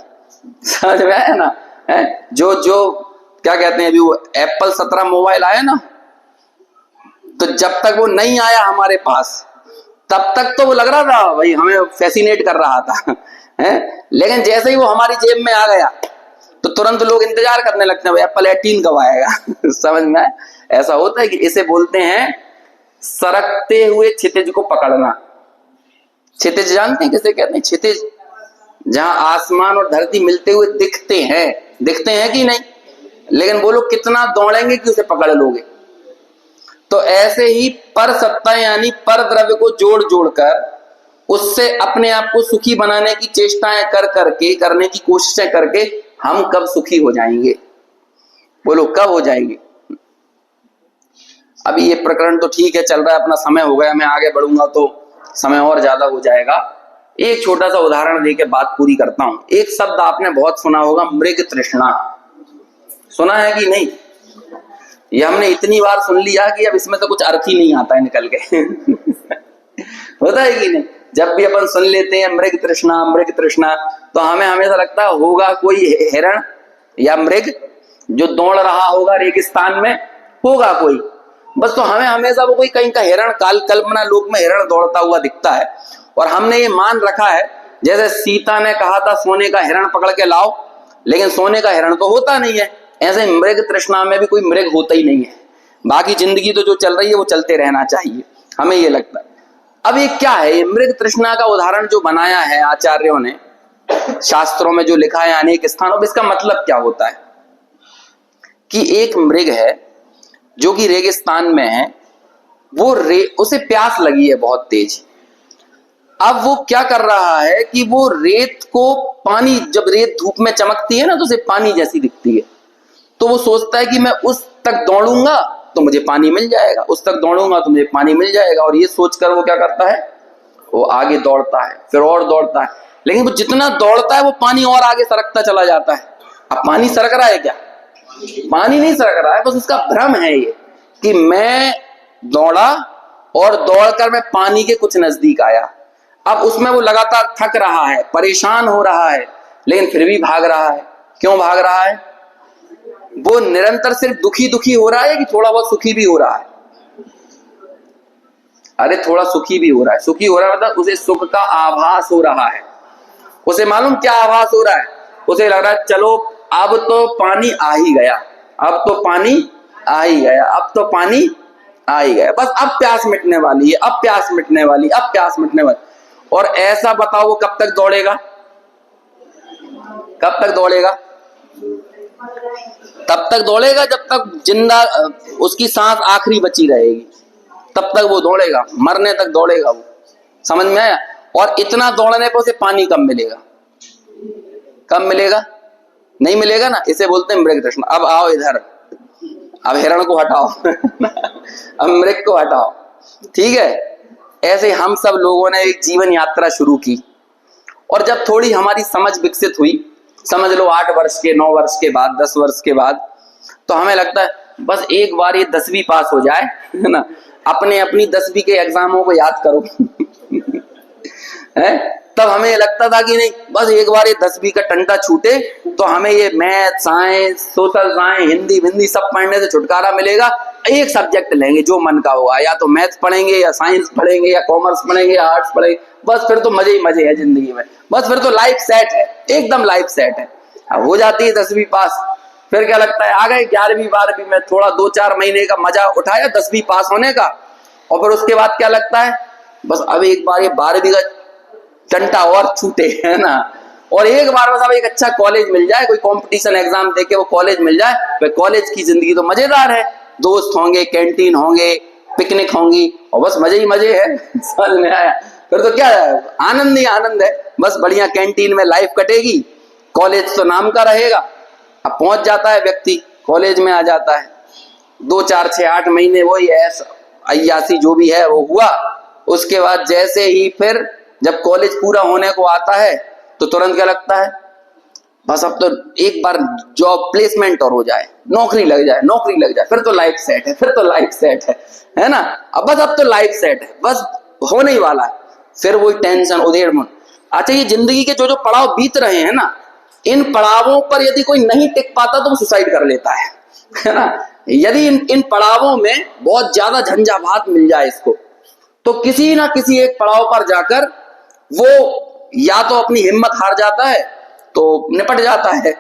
समझ में आया ना? है जो जो क्या कहते हैं, अभी वो एप्पल 17 मोबाइल आया ना, तो जब तक वो नहीं आया हमारे पास तब तक तो वो लग रहा था भाई हमें फैसिनेट कर रहा था है? लेकिन जैसे ही वो हमारी जेब में आ गया तो तुरंत लोग इंतजार करने लगते हैं भाई एप्पल 18 कब आएगा। समझ में? ऐसा होता है कि इसे बोलते हैं सरकते हुए क्षितिज को पकड़ना। क्षितिज जानते हैं किसे कहते हैं? क्षितिज, जहां आसमान और धरती मिलते हुए दिखते हैं कि नहीं, लेकिन वो लोग कितना दौड़ेंगे कि उसे पकड़ लोगे। तो ऐसे ही पर सत्ता यानी पर द्रव्य को जोड़ जोड़कर उससे अपने आप को सुखी बनाने की चेष्टाएं करने की कोशिशें करके हम कब सुखी हो जाएंगे? बोलो कब हो जाएंगे? अभी ये प्रकरण तो ठीक है चल रहा है, अपना समय हो गया, मैं आगे बढ़ूंगा तो समय और ज्यादा हो जाएगा। एक छोटा सा उदाहरण देके बात पूरी करता हूं। एक शब्द आपने बहुत सुना होगा, मृग तृष्णा। सुना है कि नहीं? ये हमने इतनी बार सुन लिया कि अब इसमें तो कुछ अर्थ ही नहीं आता है निकल के। होता है कि नहीं? जब भी अपन सुन लेते हैं मृग तृष्णा, तो हमें हमेशा लगता है होगा कोई हिरण या मृग जो दौड़ रहा होगा रेगिस्तान में, होगा कोई, बस। तो हमें हमेशा वो कोई कहीं का हिरण, कल्पना लोक में हिरण दौड़ता हुआ दिखता है, और हमने ये मान रखा है जैसे सीता ने कहा था सोने का हिरण पकड़ के लाओ, लेकिन सोने का हिरण तो होता नहीं है। ऐसे मृग तृष्णा में भी कोई मृग होता ही नहीं है। बाकी जिंदगी तो जो चल रही है वो चलते रहना चाहिए, हमें ये लगता है। अब ये क्या है? ये मृग तृष्णा का उदाहरण जो बनाया है आचार्यों ने, शास्त्रों में जो लिखा है अनेक स्थानों पर, इसका मतलब क्या होता है कि एक मृग है जो कि रेगिस्तान में है, वो उसे प्यास लगी है बहुत तेज। अब वो क्या कर रहा है कि वो रेत को पानी, जब रेत धूप में चमकती है ना तो उसे पानी जैसी दिखती है, तो वो सोचता है कि मैं उस तक दौड़ूंगा तो मुझे पानी मिल जाएगा, उस तक दौड़ूंगा तो मुझे पानी मिल जाएगा। और ये सोचकर वो क्या करता है, वो आगे दौड़ता है, फिर और दौड़ता है, लेकिन वो जितना दौड़ता है वो पानी और आगे सरकता चला जाता है। अब पानी सरक रहा है क्या? पानी नहीं सरक रहा है, बस उसका भ्रम है ये कि मैं दौड़ा और दौड़कर मैं पानी के कुछ नजदीक आया। अब उसमें वो लगातार थक रहा है, परेशान हो रहा है, लेकिन फिर भी भाग रहा है। क्यों भाग रहा है? वो निरंतर सिर्फ दुखी हो रहा है कि थोड़ा बहुत सुखी भी हो रहा है? अरे थोड़ा सुखी भी हो रहा है। सुखी हो रहा है मतलब उसे सुख का आभास हो रहा है। उसे मालूम क्या आभास हो रहा है? उसे लग रहा है चलो अब तो पानी आ ही गया, अब तो पानी आ ही गया, अब तो पानी आ ही गया, बस अब प्यास मिटने वाली है, अब प्यास मिटने वाली, अब प्यास मिटने वाली। और ऐसा बताओ वो कब तक दौड़ेगा? कब तक दौड़ेगा? तब तक दौड़ेगा जब तक जिंदा उसकी सांस आखिरी बची रहेगी, तब तक वो दौड़ेगा, मरने तक दौड़ेगा वो। समझ में आया? और इतना दौड़ने पर उसे पानी कब मिलेगा? कब मिलेगा? नहीं मिलेगा ना, इसे बोलते हैं मृग तृष्णा। अब आओ इधर, अब हिरण को हटाओ अब मृग को हटाओ, ठीक है? ऐसे हम सब लोगों ने एक जीवन यात्रा शुरू की, और जब थोड़ी हमारी समझ विकसित हुई, समझ लो 8 वर्ष के, 9 वर्ष के बाद, 10 वर्ष के बाद, तो हमें लगता है बस एक बार ये 10वीं पास हो जाए, है ना, अपनी 10वीं के एग्जामों को याद करो है? तब हमें लगता था कि नहीं, बस एक बार ये 10वीं का टंटा छूटे तो हमें ये math, science, social science, Hindi सब पढ़ने से छुटकारा मिलेगा। एक सब्जेक्ट लेंगे जो मन का होगा, या तो मैथ पढ़ेंगे या साइंस पढ़ेंगे या कॉमर्स पढ़ेंगे या आर्ट्स पढ़ेंगे, बस फिर तो मजे ही मजे है जिंदगी में, बस फिर तो लाइफ सेट है, एकदम लाइफ सेट है। अब हो जाती है 10वीं पास, फिर क्या लगता है आ गए 11वीं 12वीं में, थोड़ा 2-4 महीने का मजा उठाया 10वीं पास होने का, और फिर उसके बाद क्या लगता है, बस अब एक बार ये 12वीं का टंटा और छूटे, है ना, और एक बार बस अब एक अच्छा कॉलेज मिल जाए, कोई कंपटीशन एग्जाम देके वो कॉलेज मिल जाए, फिर कॉलेज की जिंदगी तो मजेदार है, दोस्त होंगे, कैंटीन होंगे, पिकनिक होंगी, और बस मजे ही मजे है। समझ में आया? फिर तो क्या है, आनंद ही आनंद है, बस बढ़िया कैंटीन में लाइफ कटेगी, कॉलेज तो नाम का रहेगा। अब पहुंच जाता है व्यक्ति, कॉलेज में आ जाता है, 2, 4, 6, 8 महीने वही ऐसा अय्यासी जो भी है वो हुआ। उसके बाद जैसे ही फिर जब कॉलेज पूरा होने को आता है तो तुरंत क्या लगता है, बस अब तो एक बार जॉब प्लेसमेंट और हो जाए, नौकरी लग जाए, नौकरी लग जाए, फिर तो लाइफ सेट है, फिर तो लाइफ सेट है ना। अब तो लाइफ सेट है, बस होने ही वाला है। फिर वही टेंशन, उधेड़-बुन। अच्छा, ये जिंदगी के जो जो पड़ाव बीत रहे हैं ना, इन पड़ावों पर यदि कोई नहीं टिक पाता तो वो सुसाइड कर लेता है ना। यदि इन पड़ावों में बहुत ज्यादा झंझावात मिल जाए इसको, तो किसी ना किसी एक पड़ाव पर जाकर वो या तो अपनी हिम्मत हार जाता है, तो निपट जाता है,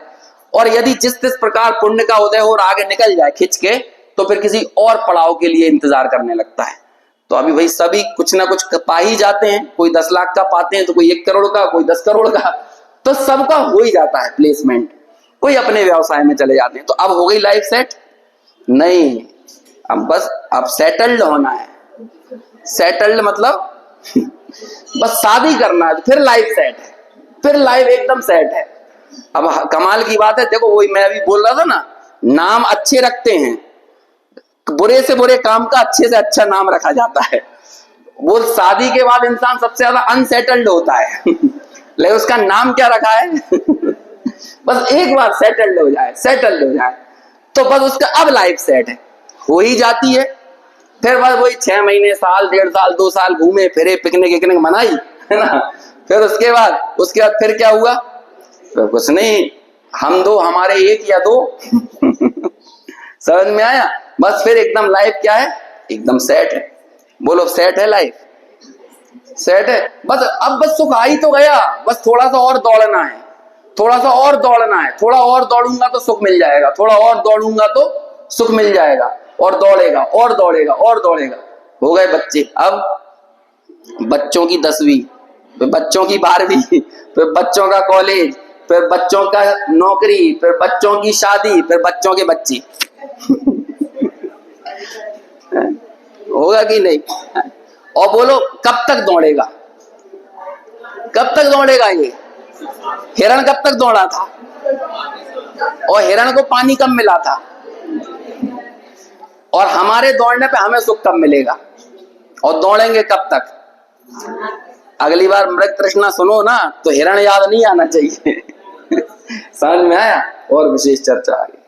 और यदि जिस प्रकार पुण्य का उदय हो और आगे निकल जाए खिंच के, तो फिर किसी और पड़ाव के लिए इंतजार करने लगता है। तो अभी भाई सभी कुछ ना कुछ पा ही जाते हैं, कोई 10 लाख का पाते हैं, तो कोई 1 करोड़ का, कोई 10 करोड़ का, तो सबका हो ही जाता है प्लेसमेंट, कोई अपने व्यवसाय में चले जाते हैं। तो अब हो गई लाइफ सेट? नहीं, अब सेटल्ड होना है। सेटल्ड मतलब बस शादी करना है, फिर लाइफ सेट है, फिर लाइफ एकदम सेट है। अब कमाल की बात है, देखो वही मैं अभी बोल रहा था ना, नाम अच्छे रखते हैं, बुरे से बुरे काम का अच्छे से अच्छा नाम रखा जाता है। वो शादी के बाद इंसान सबसे ज्यादा अनसेटल्ड होता है लेकिन उसका नाम क्या रखा है बस एक बार सेटल्ड हो जाए, सेटल्ड हो जाए, तो बस उसका अब लाइफ सेट है, हो ही जाती है। फिर बस वही 6 महीने, साल, 1.5 साल, 2 साल घूमे फिरे, पिकनिक विकनिक मनाई, है ना। फिर उसके बाद फिर क्या हुआ? फिर कुछ नहीं, हम दो हमारे एक या दो समझ में आया? बस फिर एकदम लाइफ क्या है? एकदम सेट है। बोलो, सेट है लाइफ? सेट है। बस सुख आ ही तो गया, बस थोड़ा सा और दौड़ना है, थोड़ा सा और दौड़ना है, थोड़ा और दौड़ूंगा तो सुख मिल जाएगा, थोड़ा और दौड़ूंगा तो सुख मिल जाएगा, और दौड़ेगा और दौड़ेगा और दौड़ेगा। हो गए बच्चे, अब बच्चों की 10वीं, फिर बच्चों की 12वीं, फिर बच्चों का कॉलेज, फिर बच्चों का नौकरी, फिर बच्चों की शादी, फिर बच्चों के बच्चे होगा कि नहीं? और बोलो कब तक दौड़ेगा? कब तक दौड़ेगा? ये हिरण कब तक दौड़ा था? और हिरण को पानी कब मिला था? और हमारे दौड़ने पे हमें सुख कब मिलेगा? और दौड़ेंगे कब तक? अगली बार मृग तृष्णा सुनो ना, तो हिरण याद नहीं आना चाहिए समझ में आया? और विशेष चर्चा आगे।